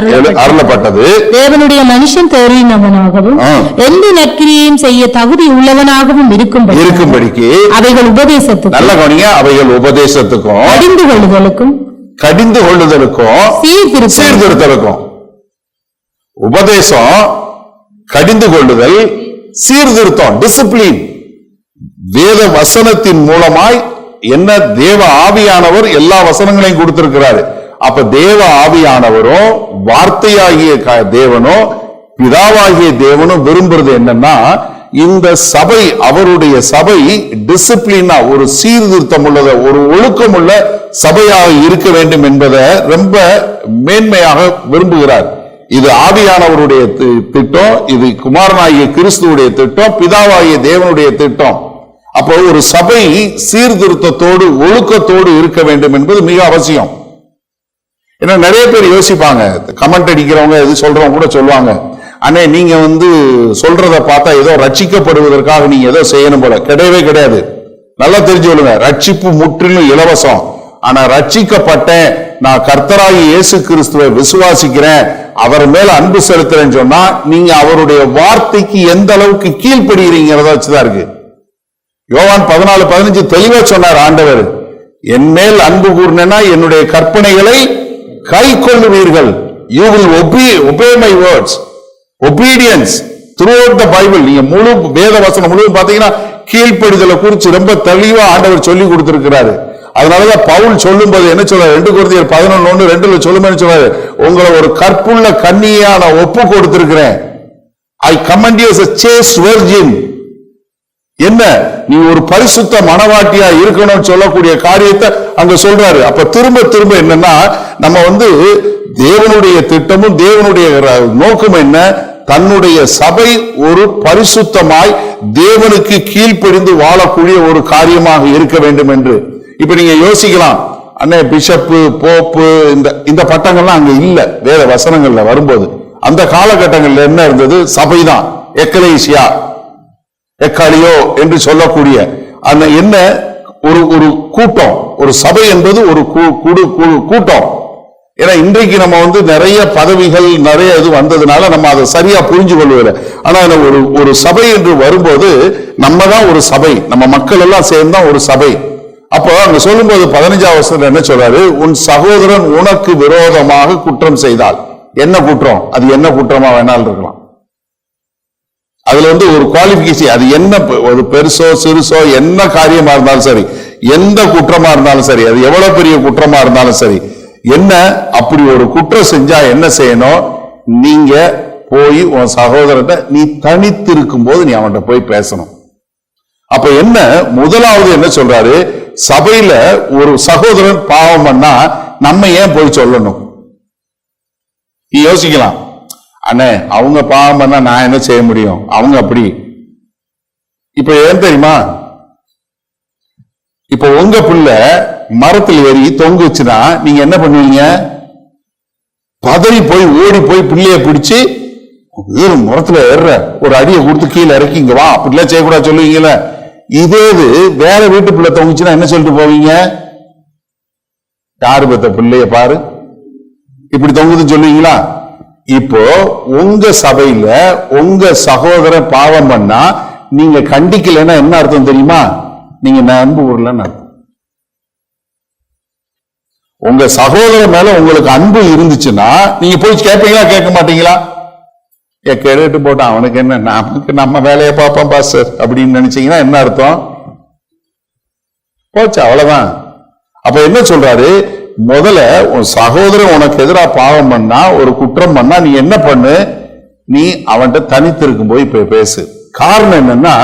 அருளப்பட்டது, தேவனுடைய மனுஷன் தேறினவனாகவும் எந்த நற்கிரியையும் செய்ய தகுதி உள்ளவனாகவும் இருக்கும்படிக்கு அவைகள் உபதேசத்துக்கும், நல்ல கவனிங்க, அவைகள் உபதேசத்துக்கும், கடிந்து கொள்ளுதலுக்கும் சீர்திருத்தலுக்கும். உபதேசம் கடிந்து கொள்ளுதல், சீர்திருத்தம், டிசிப்ளின். வேத வசனத்தின் மூலமாய் என்ன தேவ ஆவியானவர் எல்லா வசனங்களையும் கொடுத்திருக்கிறாரு. அப்ப தேவ ஆவியானவரும் வார்த்தையாகிய தேவனும் பிதாவாகிய தேவனும் விரும்புறது என்னன்னா, இந்த சபை, அவருடைய சபை டிசிப்ளினா, ஒரு சீர்திருத்தம் உள்ளத, ஒரு ஒழுக்கம் உள்ள சபையாக இருக்க வேண்டும் என்பதை ரொம்ப மேன்மையாக விரும்புகிறார். இது ஆவியானவருடைய திட்டம், இது குமாரனாகிய கிறிஸ்துவுடைய திட்டம், பிதாவாகிய தேவனுடைய திட்டம். அப்போ ஒரு சபை சீர்திருத்தத்தோடு ஒழுக்கத்தோடு இருக்க வேண்டும் என்பது மிக அவசியம். ஏன்னா நிறைய பேர் யோசிப்பாங்க, கமெண்ட் அடிக்கிறவங்க, எது சொல்றவங்க கூட சொல்லுவாங்க, அண்ணே நீங்க சொல்றத பார்த்தா ஏதோ ரட்சிக்கப்படுவதற்காக நீங்க ஏதோ செய்யணும் போல. கிடையவே கிடையாது. நல்லா தெரிஞ்சு கொள்ளுங்க, ரட்சிப்பு முற்றிலும் இலவசம். ஆனா ரட்சிக்கப்பட்டேன், நான் கர்த்தராகிய இயேசு கிறிஸ்துவை விசுவாசிக்கிறேன், அவர் மேல அன்பு செலுத்துறேன்னு சொன்னா நீங்க அவருடைய வார்த்தைக்கு எந்த அளவுக்கு கீழ்ப்படுகிறீங்கிறத வச்சுதான் இருக்கு. யோவான் 14:15 தெளிவா சொன்னார் ஆண்டவர், என் மேல் அன்பு கூர்னா என்னுடைய கற்பனைகளை கை கொள்ளுவீர்கள். You will obey my words. Obedience throughout the Bible. நீங்க முழு வேத வசனம் முழுவதும் பாத்தீங்கன்னா கீழ்ப்படிதலை குறித்து ரொம்ப தெளிவா ஆண்டவர் சொல்லி கொடுத்திருக்கிறாரு. அதனாலதான் பவுல் சொல்லும் போது என்ன சொல்றாரு, 2 கொரிந்தியர் 11:2 சொல்லும் சொல்றாரு, உங்களை ஒரு கற்புள்ள கன்னியா நான் ஒப்பு கொடுத்திருக்கிறேன். I commend you as a chaste virgin. என்ன, நீ ஒரு பரிசுத்த மனவாட்டியா இருக்கணும்னு சொல்லக்கூடிய காரியத்தை அங்க சொல்றாரு. அப்ப திரும்ப திரும்ப என்னன்னா, நம்ம தேவனுடைய திட்டமும் தேவனுடைய நோக்கம் என்ன, தன்னுடைய சபை ஒரு பரிசுத்தமாய் தேவனுக்கு கீழ்ப்படிந்து வாழக்கூடிய ஒரு காரியமாக இருக்க வேண்டும் என்று. இப்ப நீங்க யோசிக்கலாம், அண்ணே பிஷப்பு போப்பு இந்த பட்டங்கள்லாம் அங்க இல்ல வேத வசனங்கள்ல வரும்போது. அந்த காலகட்டங்கள்ல என்ன இருந்தது, சபைதான், எக்கலேசியா, எக்காலியோ என்று சொல்லக்கூடிய அந்த என்ன ஒரு கூட்டம். ஒரு சபை என்பது ஒரு கூட்டம். ஏன்னா இன்றைக்கு நம்ம நிறைய பதவிகள் நிறைய இது வந்ததுனால நம்ம அதை சரியா புரிஞ்சு கொள்வதில்லை. ஆனா ஒரு சபை என்று வரும்போது நம்ம தான் ஒரு சபை, நம்ம மக்கள் எல்லாம் சேர்ந்தா ஒரு சபை. அப்போ அங்க சொல்லும்போது 15ஆம் வசனத்துல என்ன சொல்றாரு, உன் சகோதரன் உனக்கு விரோதமாக குற்றம் செய்தால், என்ன குற்றம், அது என்ன குற்றமா வேணாலும் இருக்கலாம். அதுல ஒரு குவாலிபிகேஷன், அது என்ன, ஒரு பெருசோ சிறுசோ என்ன காரியமா இருந்தாலும் சரி, எந்த குற்றமா இருந்தாலும் சரி, அது எவ்வளவு பெரிய குற்றமா இருந்தாலும் சரி, என்ன அப்படி ஒரு குற்றம் செஞ்சா என்ன செய்யணும், நீங்க போய் உன் சகோதரத்தை நீ தனித்திருக்கும் போது நீ அவன்கிட்ட போய் பேசணும். அப்ப என்ன, முதலாவது என்ன சொல்றாரு, சபையில ஒரு சகோதரன் பாவம் பண்ணா நம்ம ஏன் போய் சொல்லணும்? நீ யோசிக்கலாம், அண்ணே அவங்க பாவம் பண்ணா நான் என்ன செய்ய முடியும், அவங்க அப்படி. இப்ப ஏன் தெரியுமா, இப்ப உங்க பிள்ளை மரத்தில் ஏறி தொங்குச்சுன்னா நீங்க என்ன பண்ணுவீங்க, பதறி போய் ஓடி போய் பிள்ளைய பிடிச்சு மரத்துல ஏற ஒரு அடியை கொடுத்து கீழே இறக்கி இங்க வா, அப்படிலாம் செய்யக்கூடாது சொல்லுவீங்களா? இதே வேற வீட்டு பிள்ளை தொங்குச்சுன்னா என்ன சொல்லிட்டு போவீங்க, யாரு பெத்த பிள்ளைய பாரு இப்படி தொங்குதுன்னு சொல்லுவீங்களா? இப்போ உங்க சபையில உங்க சகோதரன் பாவம் பண்ணா நீங்க கண்டிக்கலைன்னா என்ன அர்த்தம் தெரியுமா, நீங்க அன்பு கூறலன்னு அர்த்தம். உங்க சகோதரன் மேல உங்களுக்கு அன்பு இருந்துச்சுன்னா நீங்க போய் கேட்பீங்களா கேட்க மாட்டீங்களா? கேட்டு போட்டான் அவனுக்கு என்ன, நமக்கு நம்ம வேலையை பார்ப்போம் பாஸ்டர் அப்படின்னு நினைச்சீங்கன்னா என்ன அர்த்தம், போச்சு அவ்வளவுதான். அப்ப என்ன சொல்றாரு, முதல்ல உன் சகோதரன் உனக்கு எதிராக பாவம் பண்ணா, ஒரு குற்றம் பண்ணா, நீ என்ன பண்ணு, நீ அவன்கிட்ட தனித்திருக்கும் போய் இப்ப பேசு. காரணம் என்னன்னா,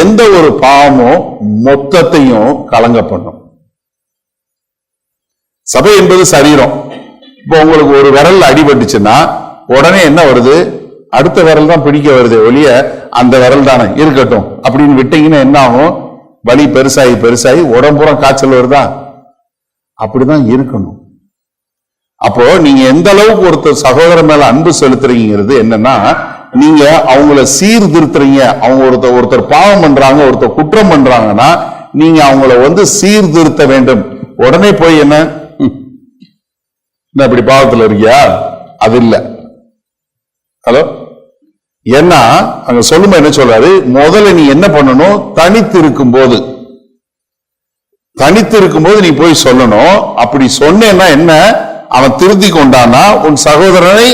எந்த ஒரு பாவமும் மொத்தத்தையும் கலங்க பண்ணும். சபை என்பது சரீரம். இப்போ உங்களுக்கு ஒரு விரல் அடிபட்டுச்சுன்னா உடனே என்ன வருது, அடுத்த விரல் தான் பிடிக்க வருது ஒழிய அந்த விரல் தானே இருக்கட்டும் அப்படின்னு விட்டீங்கன்னா என்ன ஆகும், வலி பெருசாகி பெருசாகி உடம்புறம் காய்ச்சல் வருதா? அப்படிதான் இருக்கணும். அப்போ நீங்க எந்த அளவுக்கு ஒருத்தர் சகோதரன் மேல அன்பு செலுத்துறீங்கிறது என்னன்னா, நீங்க அவங்கள சீர்திருத்துறீங்க. அவங்க ஒருத்தர் பாவம் பண்றாங்க, ஒருத்தர் குற்றம் பண்றாங்கன்னா நீங்க அவங்கள சீர்திருத்த வேண்டும். உடனே போய் என்ன இப்படி பாவத்துல இருக்கியா, அது இல்ல. ஹலோ, ஏன்னா அங்க சொல்லும்போது என்ன சொல்றாரு, முதல்ல நீ என்ன பண்ணணும், தனித்திருக்கும் போது நீ போய் சொல்லணும். அப்படி சொன்னேன்னா என்ன, அவன் திருத்தி கொண்டானா உன் சகோதரனை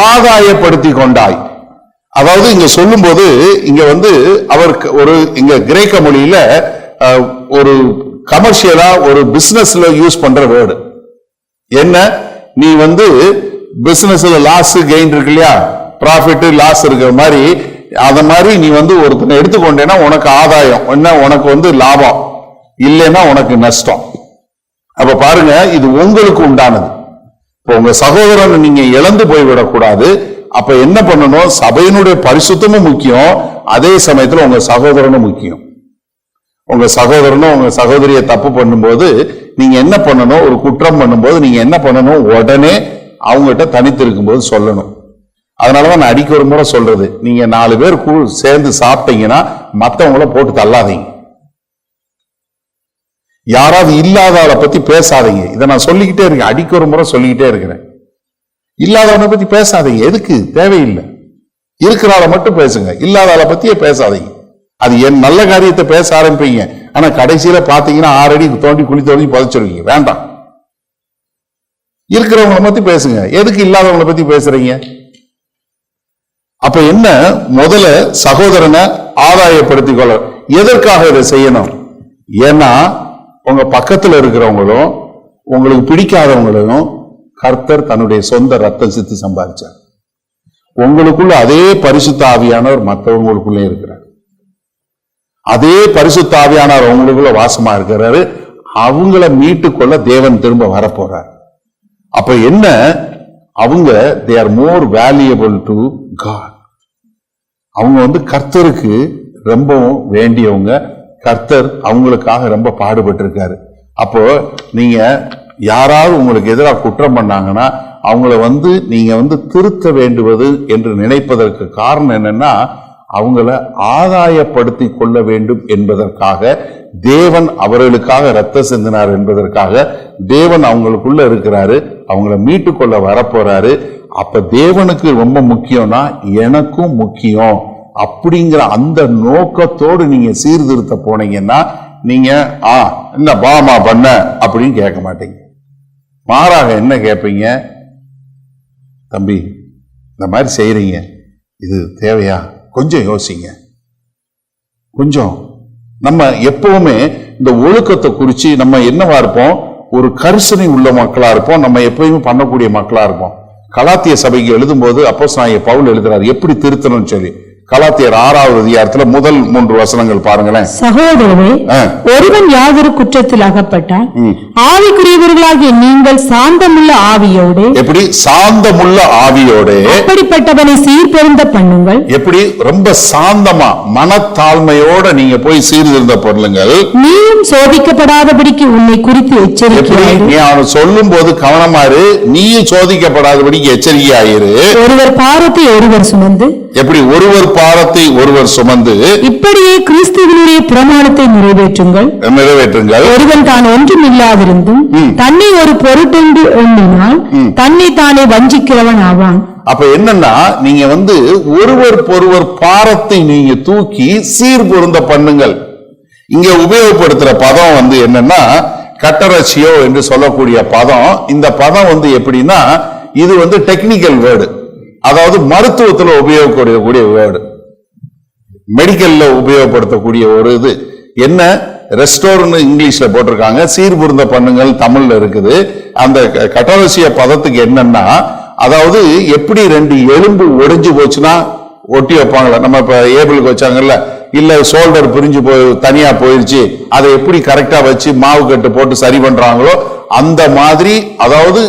ஆதாயப்படுத்தி கொண்டாய். அதாவது இங்க சொல்லும்போது இங்க வந்து அவருக்கு ஒரு இங்க கிரேக்க மொழியில ஒரு கமர்ஷியலா ஒரு பிசினஸ்ல யூஸ் பண்ற வேர்டு என்ன, நீ வந்து பிசினஸ்ல லாஸ் கெயின் இருக்கு இல்லையா, ப்ராஃபிட் லாஸ் இருக்கிற மாதிரி, அத மாதிரி நீ வந்து ஒருத்தனை எடுத்துக்கொண்டேன்னா உனக்கு ஆதாயம் என்ன, உனக்கு வந்து லாபம், இல்லைன்னா உனக்கு நஷ்டம். அப்ப பாருங்க, இது உங்களுக்கு உண்டானது. இப்ப உங்க சகோதரன் நீங்க இழந்து போய்விடக்கூடாது. அப்ப என்ன பண்ணணும், சபையினுடைய பரிசுத்தமும் முக்கியம், அதே சமயத்துல உங்க சகோதரனும் முக்கியம். உங்க சகோதரனும் உங்க சகோதரிய தப்பு பண்ணும்போது நீங்க என்ன பண்ணணும், ஒரு குற்றம் பண்ணும்போது நீங்க என்ன பண்ணணும், உடனே அவங்ககிட்ட தனித்து இருக்கும்போது சொல்லணும். அதனாலதான் நான் அடிக்க ஒரு முறை சொல்றது, நீங்க 4 பேர் சேர்ந்து சாப்பிட்டீங்கன்னா மத்தவங்கள போட்டு தள்ளாதீங்க, யாராவது இல்லாதவளை பத்தி பேசாதீங்க. இதை நான் சொல்லிக்கிட்டே இருக்கேன், அடிக்க ஒரு முறை சொல்லிக்கிட்டே இருக்கிறேன். இல்லாதவனை பத்தி பேசாதீங்க, எதுக்கு தேவையில்லை. இருக்கிறாளை மட்டும் பேசுங்க, இல்லாதவளை பத்தியே பேசாதீங்க. அது என் நல்ல காரியத்தை பேச ஆரம்பிப்பீங்க, ஆனா கடைசியில பாத்தீங்கன்னா 6 அடி தோண்டி குழி தோண்டி புதைச்சிருவீங்க. வேண்டாம், இருக்கிறவங்களை பத்தி பேசுங்க, எதுக்கு இல்லாதவங்களை பத்தி பேசுறீங்க? அப்ப என்ன, முதல்ல சகோதரனை ஆதாயப்படுத்திக் கொள்ள. எதற்காக இதை செய்யணும்? ஏன்னா உங்க பக்கத்துல இருக்கிறவங்களும் உங்களுக்கு பிடிக்காதவங்களும் கர்த்தர் தன்னுடைய சொந்த ரத்தம் சித்து சம்பாதிச்சார். உங்களுக்குள்ள அதே பரிசுத்த ஆவியானவர் மற்றவங்களுக்குள்ளே இருக்கிறார். அதே பரிசுத்த ஆவியானவர் உங்களுக்குள்ள வாசமா இருக்கிறாரு. அவங்கள மீட்டுக்கொள்ள தேவன் திரும்ப வரப்போறார். அப்ப என்ன, அவங்க they are more valuable to God. அவங்க வந்து கர்த்தருக்கு ரொம்பவும் வேண்டியவங்க. கர்த்தர் அவங்களுக்காக ரொம்ப பாடுபட்டு இருக்காரு. அப்போ நீங்க யாராவது உங்களுக்கு எதிராக குற்றம் பண்ணாங்கன்னா அவங்கள வந்து நீங்க வந்து திருத்த வேண்டுவது என்று நினைப்பதற்கு காரணம் என்னன்னா, அவங்கள ஆதாயப்படுத்தி கொள்ள வேண்டும் என்பதற்காக, தேவன் அவர்களுக்காக ரத்த சிந்தினார் என்பதற்காக, தேவன் அவங்களுக்குள்ள இருக்கிறாரு, அவங்கள மீட்டுக்கொள்ள வரப்போறாரு. அப்ப தேவனுக்கு ரொம்ப முக்கியம்னா எனக்கும் முக்கியம் அப்படிங்கிற அந்த நோக்கத்தோடு நீங்க சீர்திருத்த போனீங்கன்னா நீங்க என்ன பாமா பண்ண அப்படின்னு கேட்க மாட்டீங்க. மாறாக என்ன கேட்பீங்க, தம்பி இந்த மாதிரி செய்யறீங்க, இது தேவையா, கொஞ்சம் யோசிங்க. கொஞ்சம் நம்ம எப்பவுமே இந்த ஒழுக்கத்தை குறிச்சு நம்ம என்னவா இருப்போம், ஒரு கரிசனை உள்ள மக்களா இருப்போம். நம்ம எப்பயுமே பண்ணக்கூடிய மக்களா இருப்போம். கலாத்திய சபைக்கு எழுதும் போது அப்போஸ்தலனாகிய பவுல் எழுதுறாரு எப்படி திருத்தணும்னு சொல்லி. கலாத்தியர் 6வது அதிகாரத்துல முதல் 3 வசனங்கள் பாருங்களேன். சகோதரரே, ஒருவன் யாதொரு குற்றத்தில் அகப்பட்டால் ஆவிக்குரியவர்களாகிய நீங்கள் சாந்தமுள்ள ஆவியோடு, எப்படி சாந்தமுள்ள ஆவியோடு அப்படிப்பட்டவனை சீர்பொருந்த பண்ணுங்கள். எப்படி ரொம்ப சாந்தமா மனத்தாழ்மையோட நீங்க போய் சீர்திருந்த பொருளுங்கள். நீயும் சோதிக்கப்படாதபடிக்கு உன்னை குறித்து எச்சரிக்கையாயிரு. நீ அவன் சொல்லும் போது கவனமாறு, நீயும் சோதிக்கப்படாதபடிக்கு எச்சரிக்கையாயிரு. ஒருவர் பாரத்தை ஒருவர் சுமந்து, எப்படி ஒருவர் பாரத்தை ஒருவர் சுமந்து, இப்படியே கிறிஸ்துவினுடைய பிரமாணத்தை நிறைவேற்றுங்கள். ஒருவன் தான் ஒன்றும் இல்லாதிருந்தும் தன்னை ஒரு பொருட்டென்று எண்ணினால் தன்னை தானே வஞ்சிக்கிறவன் ஆவான். அப்ப என்னன்னா, நீங்க வந்து ஒருவர் பாரத்தை நீங்க தூக்கி சீர்பொருந்த பண்ணுங்கள். இங்க உபயோகப்படுத்துற பதம் வந்து என்னன்னா, கட்டரசியோ என்று சொல்லக்கூடிய பதம். இந்த பதம் வந்து எப்படின்னா, இது வந்து டெக்னிக்கல் வேர்டு, அதாவது மருத்துவத்துல உபயோகக்கூடிய வேர்டு, மெடிக்கல்ல உபயோகப்படுத்தக்கூடிய ஒரு இது. என்ன, ரெஸ்டோர்னு இங்கிலீஷ்ல போட்டிருக்காங்க, சீர்பொருந்த பண்ணுங்கள் தமிழ்ல இருக்குது. அந்த கட்டரசிய பதத்துக்கு என்னன்னா, அதாவது எப்படி 2 எலும்பு ஒடிஞ்சு போச்சுன்னா ஒட்டி வைப்பாங்களா, நம்ம இப்ப ஏபிளுக்கு வச்சாங்கல்ல, இல்ல ஷோல்டர் பிரிஞ்சு போய் தனியா போயிருச்சு, அதை எப்படி கரெக்டா வச்சு மாவு கட்டு போட்டு சரி பண்றாங்களோ அந்த மாதிரி, அதாவது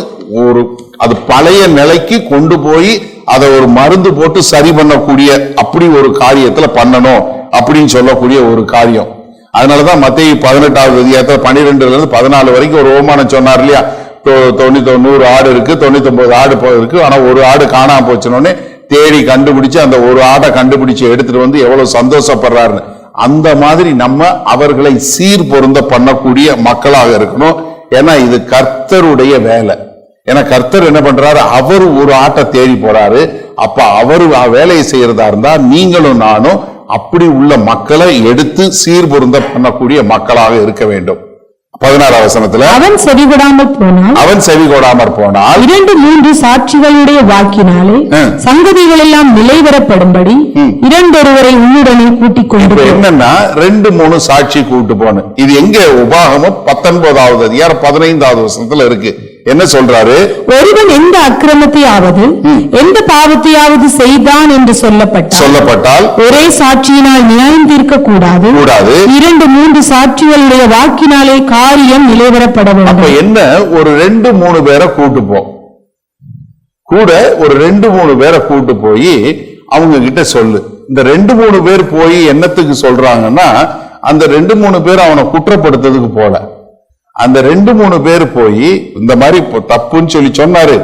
ஒரு அது பழைய நிலைக்கு கொண்டு போய் அதை ஒரு மருந்து போட்டு சரி பண்ணக்கூடிய அப்படி ஒரு காரியத்துல பண்ணணும் அப்படின்னு சொல்லக்கூடிய ஒரு காரியம். அதனாலதான் மத்தேயு 18வது அதிகாரத்துல 12ல இருந்து 14 வரைக்கும் ஒரு ஓமானம் சொன்னார் இல்லையா. 100 ஆடு இருக்கு, 99 ஆடு இருக்கு, ஆனா ஒரு ஆடு காணாம போச்சுனோடனே தேடி கண்டுபிடிச்சு அந்த ஒரு ஆடை கண்டுபிடிச்சு எடுத்துட்டு வந்து எவ்வளவு சந்தோஷப்படுறாருன்னு. அந்த மாதிரி நம்ம அவர்களை சீர்பொருந்த பண்ணக்கூடிய மக்களாக இருக்கணும். ஏன்னா இது கர்த்தருடைய வேலை. ஏன்னா கர்த்தர் என்ன பண்றாரு, அவர் ஒரு ஆட்டை தேடி போறாரு. அப்ப அவரு வேலையை செய்யறதா இருந்தா நீங்களும் நானும் அப்படி உள்ள மக்களை எடுத்து சீர்பொருந்த பண்ணக்கூடிய மக்களாக இருக்க வேண்டும். 16 வசனத்துல அவன் செவிகொடாமல் போனால் 2-3 சாட்சிகளுடைய வாக்கினாலே சங்கதிகள் எல்லாம் நிலைவரப்படும்படி 2 உன்னுடனே கூட்டிக் கொண்டு. என்னன்னா 2-3 சாட்சி கூட்டு போன. இது எங்க உபாகமம் 19வது அதிகாரம் 15வது வசனத்துல இருக்கு. என்ன சொல்றாரு? ஒருவன் எந்த அக்கிரமத்தையாவது எந்த பாவத்தையாவது செய்தான் என்று சொல்லப்பட்டால் ஒரே சாட்சியினால் நியாயம் தீர்க்க கூடாது. 2-3 சாட்சிகளுடைய வாக்கினாலே காரியம் நிலைவரப்பட வேண்டும். என்ன, ஒரு 2-3 பேரை கூட்டு கூட ஒரு 2-3 பேரை கூட்டு போய் அவங்க கிட்ட சொல்லு. இந்த 2-3 பேர் போய் என்னத்துக்கு சொல்றாங்கன்னா, அந்த 2-3 பேர் அவனை குற்றப்படுத்துறதுக்கு போல. அந்த 2-3 பேர் போய் இந்த மாதிரி தப்புன்னு சொல்லி சொன்னாரு,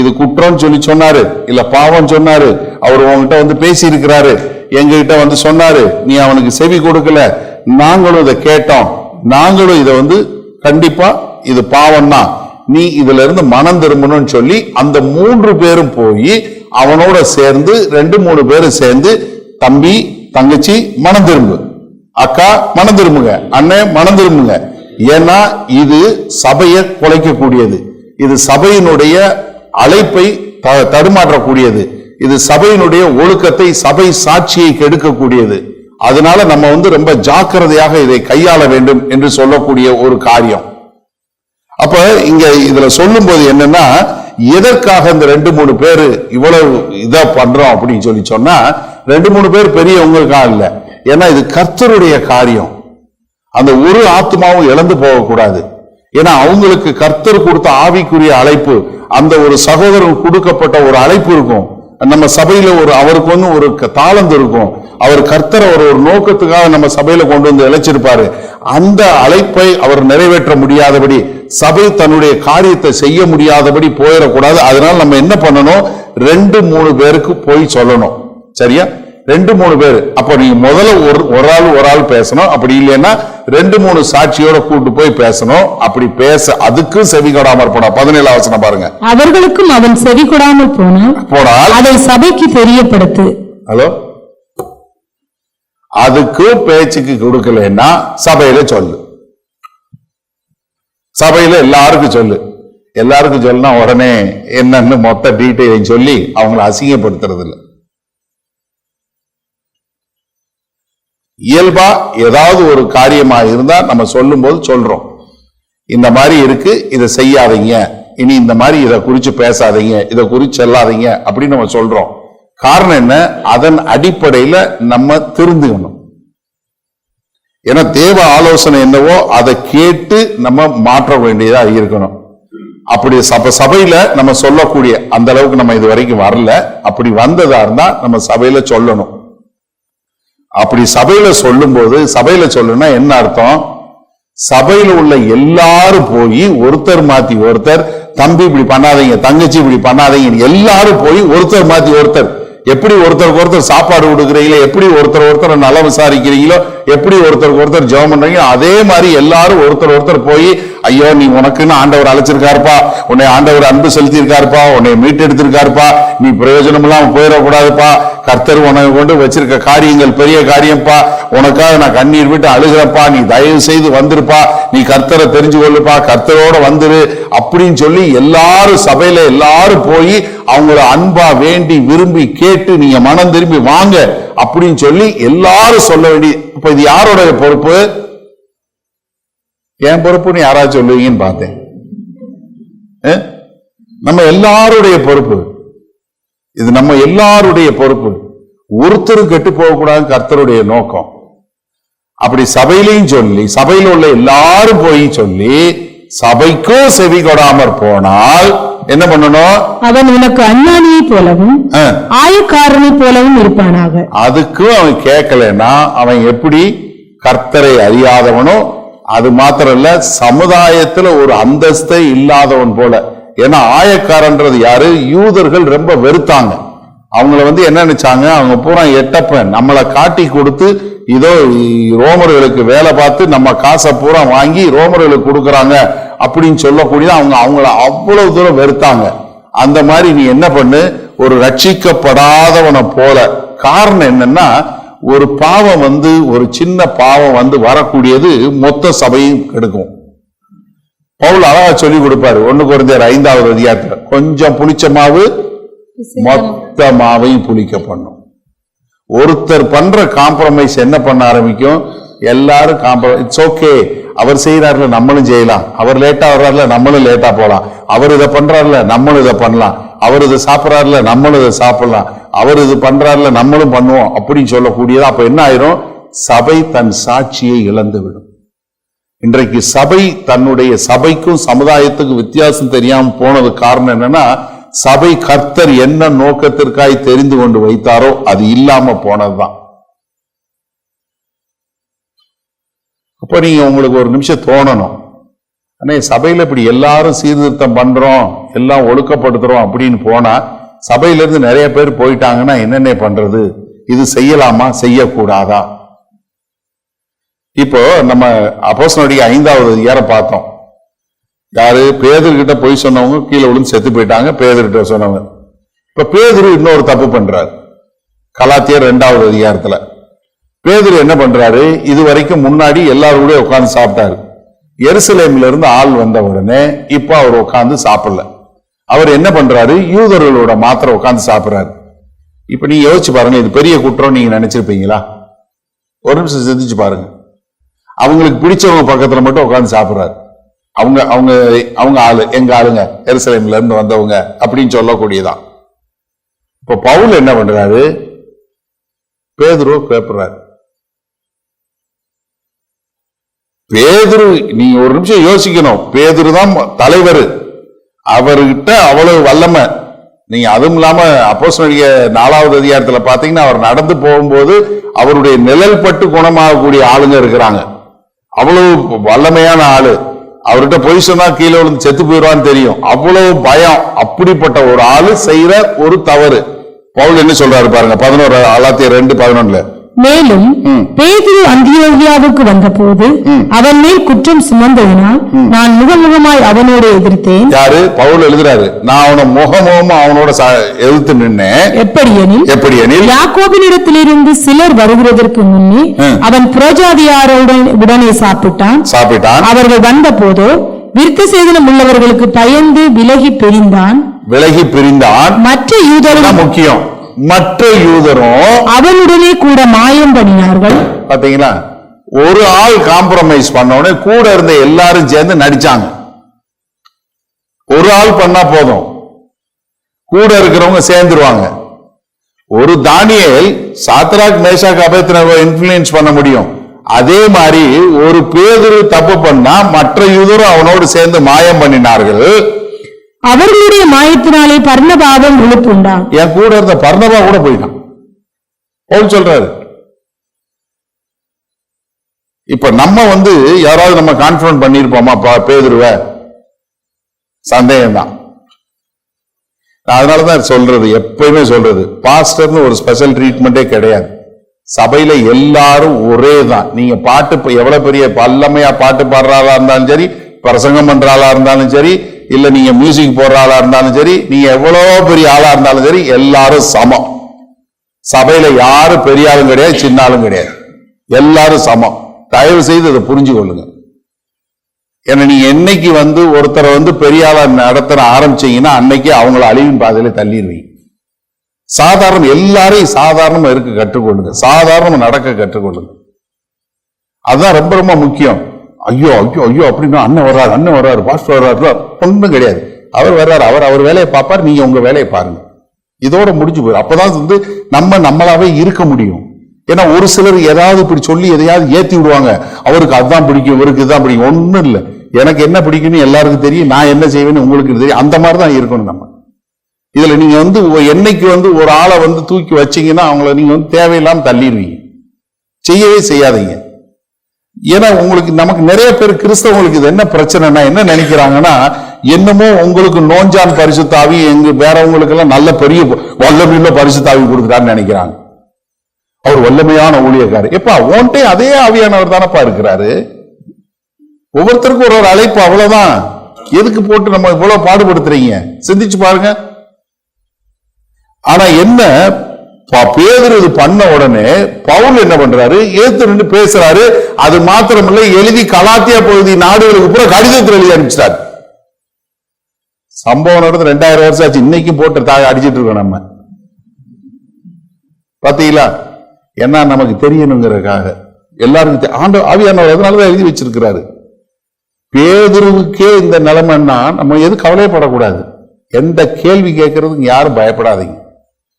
இது குற்றம் சொல்லி சொன்னாரு, இல்ல பாவம் சொன்னாரு, அவர் உங்ககிட்ட வந்து பேசி இருக்கிறாரு, எங்க கிட்ட வந்து சொன்னாரு, நீ அவனுக்கு செவி கொடுக்கல, நாங்களும் இதை கேட்டோம், நாங்களும் இதை வந்து கண்டிப்பா இது பாவம் தான், நீ இதுல இருந்து மனம் திரும்பணும்னு சொல்லி அந்த 3 பேரும் போய் அவனோட சேர்ந்து 2-3 பேரும் சேர்ந்து, தம்பி தங்கச்சி மனம் திரும்பு, அக்கா மனம் திரும்புங்க, அண்ணன் மனம் திரும்புங்க. ஏன்னா இது சபையை குலைக்கக்கூடியது, இது சபையினுடைய அழைப்பை தடுமாற்றக்கூடியது, இது சபையினுடைய ஒழுக்கத்தை, சபை சாட்சியை கெடுக்கக்கூடியது. அதனால நம்ம வந்து ரொம்ப ஜாக்கிரதையாக இதை கையாள வேண்டும் என்று சொல்லக்கூடிய ஒரு காரியம். அப்ப இங்க இதுல சொல்லும் போது என்னன்னா, எதற்காக இந்த 2-3 பேரு இவ்வளவு இதா பண்றோம் அப்படின்னு சொல்லி சொன்னா, 2-3 பேர் பெரியவங்களுக்கா இல்ல, ஏன்னா இது கர்த்தருடைய காரியம். அந்த ஒரு ஆத்மாவும் இழந்து போகக்கூடாது. ஏன்னா அவங்களுக்கு கர்த்தர் கொடுத்த ஆவிக்குரிய அழைப்பு, அந்த ஒரு சகோதரன் கொடுக்கப்பட்ட ஒரு அழைப்பு இருக்கும். நம்ம சபையில அவருக்கு வந்து ஒரு தாளந்து இருக்கும். அவர் கர்த்தர் ஒரு நோக்கத்துக்காக நம்ம சபையில கொண்டு வந்து இழைச்சிருப்பாரு. அந்த அழைப்பை அவர் நிறைவேற்ற முடியாதபடி, சபை தன்னுடைய காரியத்தை செய்ய முடியாதபடி போயிடக்கூடாது. அதனால நம்ம என்ன பண்ணணும், 2-3 பேருக்கு போய் சொல்லணும். சரியா? 2-3 பேர். அப்ப நீங்க முதல்ல ஒரு ஆள் பேசணும். அப்படி இல்லைன்னா 2-3 சாட்சியோட கூட்டு போய் பேசணும். அப்படி பேச அதுக்கு செவி கொடாமற் போனா 17 வசனம் பாருங்க. அவர்களுக்கும் அவன் செவி கொடாமல் போனால் அதை சபைக்கு தெரியப்படுத்து. ஹலோ, அதுக்கு பேச்சுக்கு கொடுக்கலன்னா சபையில சொல்லு, சபையில எல்லாருக்கும் சொல்லு. எல்லாருக்கும் சொல்லுனா உடனே என்னன்னு மொத்த டீட்டெயிலையும் சொல்லி அவங்களை அசிங்கப்படுத்துறது இல்லை. இயல்பா ஏதாவது ஒரு காரியமா இருந்தா நம்ம சொல்லும் போது சொல்றோம், இந்த மாதிரி இருக்கு, இதை செய்யாதீங்க, இனி இந்த மாதிரி இதை குறிச்சு பேசாதீங்க, இதை குறிச்சு செல்லாதீங்க அப்படின்னு நம்ம சொல்றோம். காரணம் என்ன, அதன் அடிப்படையில நம்ம திருந்துக்கணும். ஏன்னா தேவ ஆலோசனை என்னவோ அதை கேட்டு நம்ம மாற்ற வேண்டியதா இருக்கணும். அப்படி சபையில நம்ம சொல்லக்கூடிய அந்த அளவுக்கு நம்ம இது வரைக்கும் வரல. அப்படி வந்ததா இருந்தா நம்ம சபையில சொல்லணும். அப்படி சபையில சொல்லும் போது, சபையில சொல்லணும்னா என்ன அர்த்தம், சபையில உள்ள எல்லாரும் போய் ஒருத்தர் மாத்தி ஒருத்தர், தம்பி இப்படி பண்ணாதீங்க, தங்கச்சி இப்படி பண்ணாதீங்க, எல்லாரும் போய் ஒருத்தர் மாத்தி ஒருத்தர், எப்படி ஒருத்தருக்கு ஒருத்தர் சாப்பாடு கொடுக்குறீங்களோ, எப்படி ஒருத்தர் நலம் விசாரிக்கிறீங்களோ, எப்படி ஒருத்தருக்கு ஒருத்தர் ஜெபம் பண்றீங்களோ, அதே மாதிரி எல்லாரும் ஒருத்தர் போய், ஐயோ நீ உனக்குன்னு ஆண்டவர் அழைச்சிருக்காருப்பா, உன்னை ஆண்டவர் அன்பு செலுத்தி இருக்காருப்பா, உன்னை மீட்டு எடுத்திருக்காருப்பா, நீ பிரயோஜனம் இல்லாம போயிடக்கூடாதுப்பா, கர்த்தர் உனக்கு கொண்டு வச்சிருக்க காரியங்கள் பெரிய காரியம்ப்பா, உனக்காக நான் கண்ணீர் விட்டு அழுகிறப்பா, நீ தயவு செய்து வந்துருப்பா, நீ கர்த்தரை தெரிஞ்சு கொள்ளுப்பா, கர்த்தரோட வந்துரு அப்படின்னு சொல்லி எல்லாரும் சபையில எல்லாரும் போய் அவங்கள அன்பா வேண்டி விரும்பி கேட்டு நீங்க மனம் திரும்பி வாங்க அப்படின்னு சொல்லி எல்லாரும் சொல்ல வேண்டிய. இப்ப இது யாரோட பொறுப்பு? என் பொறுப்புன்னு யாராவது சொல்லுவீங்கன்னு பார்த்தேன். நம்ம எல்லாருடைய பொறுப்பு இது, நம்ம எல்லாருடைய பொறுப்பு. ஒருத்தரும் கெட்டு போகக்கூடாது கர்த்தருடைய நோக்கம். அப்படி சபையிலையும் சொல்லி, சபையில உள்ள எல்லாரும் போய் சொல்லி சபைக்கும் செவி கொடாமற் போனால் என்ன பண்ணணும், அவன் உனக்கு அஞ்ஞானியை போலவும் ஆயக்காரனை போலவும் இருப்பானாக. அதுக்கும் அவன் கேட்கலன்னா அவன் எப்படி கர்த்தரை அறியாதவனோ, அது மாத்திரம் இல்ல சமுதாயத்துல ஒரு அந்தஸ்தை இல்லாதவன் போல. ஏன்னா ஆயக்காரன்றது யாரு, யூதர்கள் ரொம்ப வெறுத்தாங்க. அவங்கள என்ன நினைச்சாங்க, அவங்க பூரா எட்டப்பன், நம்மளை காட்டி கொடுத்து இதோ ரோமர்களுக்கு வேலை பார்த்து நம்ம காசை பூரா வாங்கி ரோமர்களுக்கு கொடுக்கறாங்க அப்படின்னு சொல்லக்கூடிய அவங்கள அவ்வளவு தூரம் வெறுத்தாங்க. அந்த மாதிரி நீ என்ன பண்ணு, ஒரு ரட்சிக்கப்படாதவனை போல. காரணம் என்னன்னா, ஒரு பாவம் ஒரு சின்ன பாவம் வரக்கூடியது மொத்த சபையும் கெடுக்கும். பவுல் அழகா சொல்லி கொடுப்பாரு 1 கொரிந்தியர் 5வது அதிகாரத்துல, கொஞ்சம் புளிச்ச மாவு மொத்த மாவையும் புளிக்க பண்ணும். ஒருத்தர் பண்ற காம்ப்ரமைஸ் என்ன பண்ண ஆரம்பிக்கும், எல்லாரும் இட்ஸ் ஓகே, அவர் செய்யறாருல நம்மளும் செய்யலாம், அவர் லேட்டா வர்றாருல நம்மளும் லேட்டா போலாம், அவர் இதை பண்றாருல நம்மளும் இதை பண்ணலாம், அவர் இதை சாப்பிடறாருல நம்மளும் இதை சாப்பிடலாம், அவர் இது பண்றாருல நம்மளும் பண்ணுவோம் அப்படின்னு சொல்லக்கூடியது. அப்ப என்ன ஆயிரும், சபை தன் சாட்சியை இழந்து விடும். இன்றைக்கு சபை தன்னுடைய சபைக்கும் சமுதாயத்துக்கும் வித்தியாசம் தெரியாம போனது காரணம் என்னன்னா, சபை கர்த்தர் என்ன நோக்கத்திற்காய் தெரிந்து கொண்டு வைத்தாரோ அது இல்லாம போனதுதான். அப்ப நீங்க உங்களுக்கு ஒரு நிமிஷம் தோணணும், ஆனா சபையில இப்படி எல்லாரும் சீர்திருத்தம் பண்றோம், எல்லாம் ஒழுக்கப்படுத்துறோம் அப்படின்னு போனா சபையில இருந்து நிறைய பேர் போயிட்டாங்கன்னா என்னென்ன பண்றது, இது செய்யலாமா செய்யக்கூடாதா? இப்போ நம்ம அப்போஸ்தலனுடைய 5வது அதிகாரம் பார்த்தோம். யாரு? பேதுருகிட்ட போய் சொன்னவங்க கீழே விழுந்து செத்து போயிட்டாங்க. பேதுருகிட்ட சொன்னவங்க. இப்ப பேதுரு இன்னொரு தப்பு பண்றாரு. கலாத்தியர் 2வது அதிகாரத்துல பேதுரு என்ன பண்றாரு, இது வரைக்கும் முன்னாடி எல்லாரும் கூட உட்கார்ந்து சாப்பிட்டாரு. எருசலேம்ல இருந்து ஆள் வந்த உடனே இப்ப அவர் உட்கார்ந்து சாப்பிடல. அவர் என்ன பண்றாரு, யூதர்களோட மாத்திரம் உட்கார்ந்து சாப்பிடுறாரு. இப்ப நீங்க யோசிச்சு பாருங்க, இது பெரிய குற்றம் நீங்க நினைச்சிருப்பீங்களா? ஒரு நிமிஷம் சிந்திச்சு பாருங்க. அவங்களுக்கு பிடிச்சவங்க பக்கத்துல மட்டும் உட்கார்ந்து சாப்பிடுறாரு. அவங்க அவங்க அவங்க ஆளு, எங்க ஆளுங்க, எருசலேம்ல இருந்து வந்தவங்க அப்படின்னு சொல்லக்கூடியதான். இப்ப பவுல் என்ன பண்றாரு, பேதுரு கேட்கிறாரு. பேதுரு, நீங்க ஒரு நிமிஷம் யோசிக்கணும், பேதுரு தான் தலைவர், அவர்கிட்ட அவ்வளவு வல்லமை. நீங்க அதுவும் இல்லாம அப்போஸ்தலனுடைய 4வது அதிகாரத்துல பாத்தீங்கன்னா, அவர் நடந்து போகும்போது அவருடைய நிழல் பட்டு குணமாகக்கூடிய ஆளுங்க இருக்கிறாங்க. அவ்வளவு வல்லமையான ஆளு. அவர்கிட்ட போய் சொன்னா கீழே விழுந்து செத்து போயிடுவான்னு தெரியும், அவ்வளவு பயம். அப்படிப்பட்ட ஒரு ஆளு செய்யற ஒரு தவறு. பவுல் என்ன சொல்றாரு பாருங்க, 11 கலாத்தியர் 2:11. மேலும் பேதுரு அந்தியோகியாவுக்கு வந்தபோது அவன் மேல் குற்றம் சுமந்ததினால் நான் முகமுகமாய் அவனோடு எதிர்த்தேன். யாரு? பவுல் எழுதுறாரு, நான் அவனை முகமுகமா அவனோட எதிர்த்து நின்னேன். எப்படியெனில் யாக்கோபினிடத்திலிருந்து சிலர் வருகிறதற்கு முன்னே அவன் புறஜாதியாருடனே சாப்பிட்டான். அவர்கள் வந்த போதோ விருத்த சேதனம் உள்ளவர்களுக்கு பயந்து விலகி பிரிந்தான். மற்ற யூதரும் முக்கியம், மற்ற யூதரும் அவனுடனே கூட மாயம் பண்ணினார்கள். பாத்தீங்களா, ஒரு ஆள் காம்ப்ரமைஸ் பண்ணோட கூட இருந்த எல்லாரும் சேர்ந்து நடிச்சாங்க. ஒரு ஆள் பண்ணா போதும், கூட இருக்கிறவங்க சேர்ந்துருவாங்க. ஒரு தானியேல் சாத்ராக் மேஷாக் அபேத்நேகோ இன்ஃப்ளூயன்ஸ் பண்ண முடியும். அதே மாதிரி ஒரு பேதுரு தப்பு பண்ணா மற்ற யூதரும் அவனோடு சேர்ந்து மாயம் பண்ணினார்கள். அவர்களுடைய மாயத்தினாலே பர்னபாவும் விழுப்புண்டான். என் கூட இருந்த பர்னபா கூட போயிட்டான். பவுல் சொல்றாரு. இப்ப நம்ம யாராவது நம்ம கான்ஃபிடன்ட் பண்ணிருப்போமா பேதுருவ? சந்தேகம் தான். அதனாலதான் சொல்றது, எப்பயுமே சொல்றது, பாஸ்டர்னு ஒரு ஸ்பெஷல் ட்ரீட்மெண்டே கிடையாது. சபையில எல்லாரும் ஒரே தான். நீங்க பாட்டு எவ்வளவு பெரிய பல்லமையா பாட்டு பாடுறாளா இருந்தாலும் சரி, பிரசங்கம் பண்றாளா இருந்தாலும் சரி, இல்ல நீங்க மியூசிக் போடுற ஆளா இருந்தாலும் சரி, நீங்க எவ்வளவு பெரிய ஆளா இருந்தாலும் சரி, எல்லாரும் சமம். சபையில யாரும் பெரிய ஆளும் கிடையாது, சின்ன ஆளும் கிடையாது, எல்லாரும் சமம். தயவு செய்து அதை புரிஞ்சு கொள்ளுங்க. ஏன்னா நீங்க என்னைக்கு ஒருத்தரை பெரிய ஆளா நடத்த ஆரம்பிச்சீங்கன்னா அன்னைக்கு அவங்கள அழிவின் பாதையில தள்ளிடுவீங்க. சாதாரணம், எல்லாரையும் சாதாரணமா இருக்க கற்றுக்கொள்ளுங்க, சாதாரணமா நடக்க கற்றுக்கொள்ளுங்க. அதுதான் ரொம்ப ரொம்ப முக்கியம். ஐயோ ஐயோ ஐயோ அப்படின்னா அண்ணன் வர்றாரு பாஸ்டர் வர்றாரு, ஒன்றும் கிடையாது. அவர் வர்றாரு, அவர் வேலையை பார்ப்பார், நீங்க உங்க வேலையை பாருங்க. இதோட முடிஞ்சு போயிடும். அப்பதான் நம்மளாவே இருக்க முடியும். ஏன்னா ஒரு சிலர் ஏதாவது இப்படி சொல்லி எதையாவது ஏத்தி விடுவாங்க. அவருக்கு அதுதான் பிடிக்கும், இவருக்கு இதுதான் பிடிக்கும். ஒன்னும் இல்லை, எனக்கு என்ன பிடிக்கும்னு எல்லாருக்கும் தெரியும், நான் என்ன செய்வேன்னு உங்களுக்கு தெரியும். அந்த மாதிரிதான் இருக்கணும் நம்ம. இதுல நீங்க என்னைக்கு ஒரு ஆளை தூக்கி வச்சீங்கன்னா அவங்கள நீங்க தேவையில்லாம தள்ளிடுவீங்க. செய்யவே செய்யாதீங்க. ஏன்னா நமக்கு நிறைய பேர் கிறிஸ்தவங்களுக்கு இது என்ன பிரச்சனைனா, என்ன நினைக்கிறாங்கன்னா, என்னமோ உங்களுக்கு நோஞ்சான் பரிசுத்தாவி வேறவங்களுக்கு எல்லாம் நல்ல பெரிய வல்லமையுள்ள பரிசுத்தாவி கொடுக்குறாருன்னு நினைக்கிறாங்க. அவர் வல்லமையான ஊழியக்காரர். எப்பா ஓன்ட்டே அதே ஆவியானவர் தானப்பா இருக்கிறாரு. ஒவ்வொருத்தருக்கும் ஒரு அழைப்பு, அவ்வளவுதான். எதுக்கு போட்டு நம்ம இவ்வளவு பாடுபடுத்துறீங்க? சிந்திச்சு பாருங்க. ஆனா என்ன, பேதுரு இது பண்ண உடனே பவுல் என்ன பண்றாரு, ஏத்து நின்று பேசுறாரு. அது மாத்திரமில்லை, எழுதி கலாத்தியா பகுதி நாடுகளுக்கு பூரா கடிதத்தில் எழுதி அனுப்பிச்சிட்டாரு. சம்பவம் நடந்து 2000 வருஷம் ஆச்சு. இன்னைக்கு போட்டு அடிச்சிட்டு இருக்கோம் நம்ம. பாத்தீங்களா? என்ன நமக்கு தெரியணுங்கிறதுக்காக எல்லாருக்கும் ஆவியானவர் அதனாலதான் எழுதி வச்சிருக்கிறாரு. பேதுருவுக்கே இந்த நிலைமைன்னா நம்ம எது கவலைப்படக்கூடாது. எந்த கேள்வி கேட்கறதுக்கு யாரும் பயப்படாதீங்க,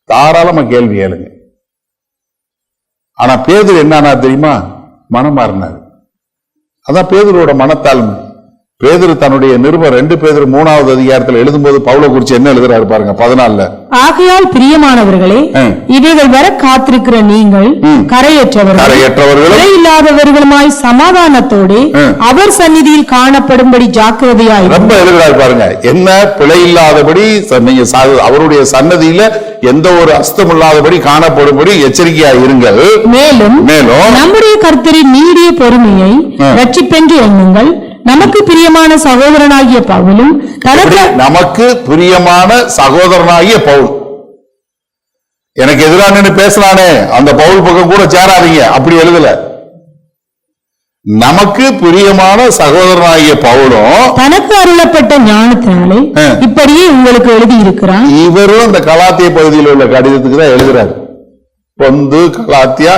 தாராளமா கேள்வி கேளுங்க. ஆனா பேதுரு என்னன்னா தெரியுமா, மனம் மாறினாரு. அதான் பேதுருவோட மனத்தாழ்மை. பேதுரு தன்னுடைய நிருபம் 2 பேதுரு 3வது அதிகாரத்தில் எழுதும்போது பவுலை குறிச்சு என்ன எழுதுறாரு பாருங்க 14. ஆகையால் பிரியமானவர்களே, இவைகள் வர காத்திருக்கிற நீங்கள் கரையற்றவர்கள் இல்லாதவர்களுமாய் சமாதானத்தோடு அவர் சந்நிதியில் காணப்படும்படி ஜாக்கிரதையாய். ரொம்ப எழுதுறாரு பாருங்க, என்ன பிழை இல்லாதபடி நீங்க அவருடைய சன்னதியில எந்த ஒரு அஸ்தம் இல்லாதபடி காணப்படும்படி எச்சரிக்கையா இருங்கள். மேலும் நம்முடைய கர்த்தரின் நீடிய பொறுமையை ரட்சிப்பென்று எண்ணுங்கள். நமக்கு பிரியமான சகோதரனாகிய பவுலும் நமக்கு பிரியமான சகோதரனாகிய பவுல் எனக்கு எதிரான பேசலானே அந்த பவுல் பக்கம் கூட சேராதீங்க, அப்படி எழுதல. நமக்கு பிரியமான சகோதரனாகிய பவுலும் தனக்கு அருளப்பட்ட ஞானத்தினாலே இப்படியே உங்களுக்கு எழுதி இருக்கிறார். இவரும் இந்த கலாத்திய பகுதியில் உள்ள கடிதத்துக்கு தான் எழுதுறாரு. பொந்து, கலாத்தியா,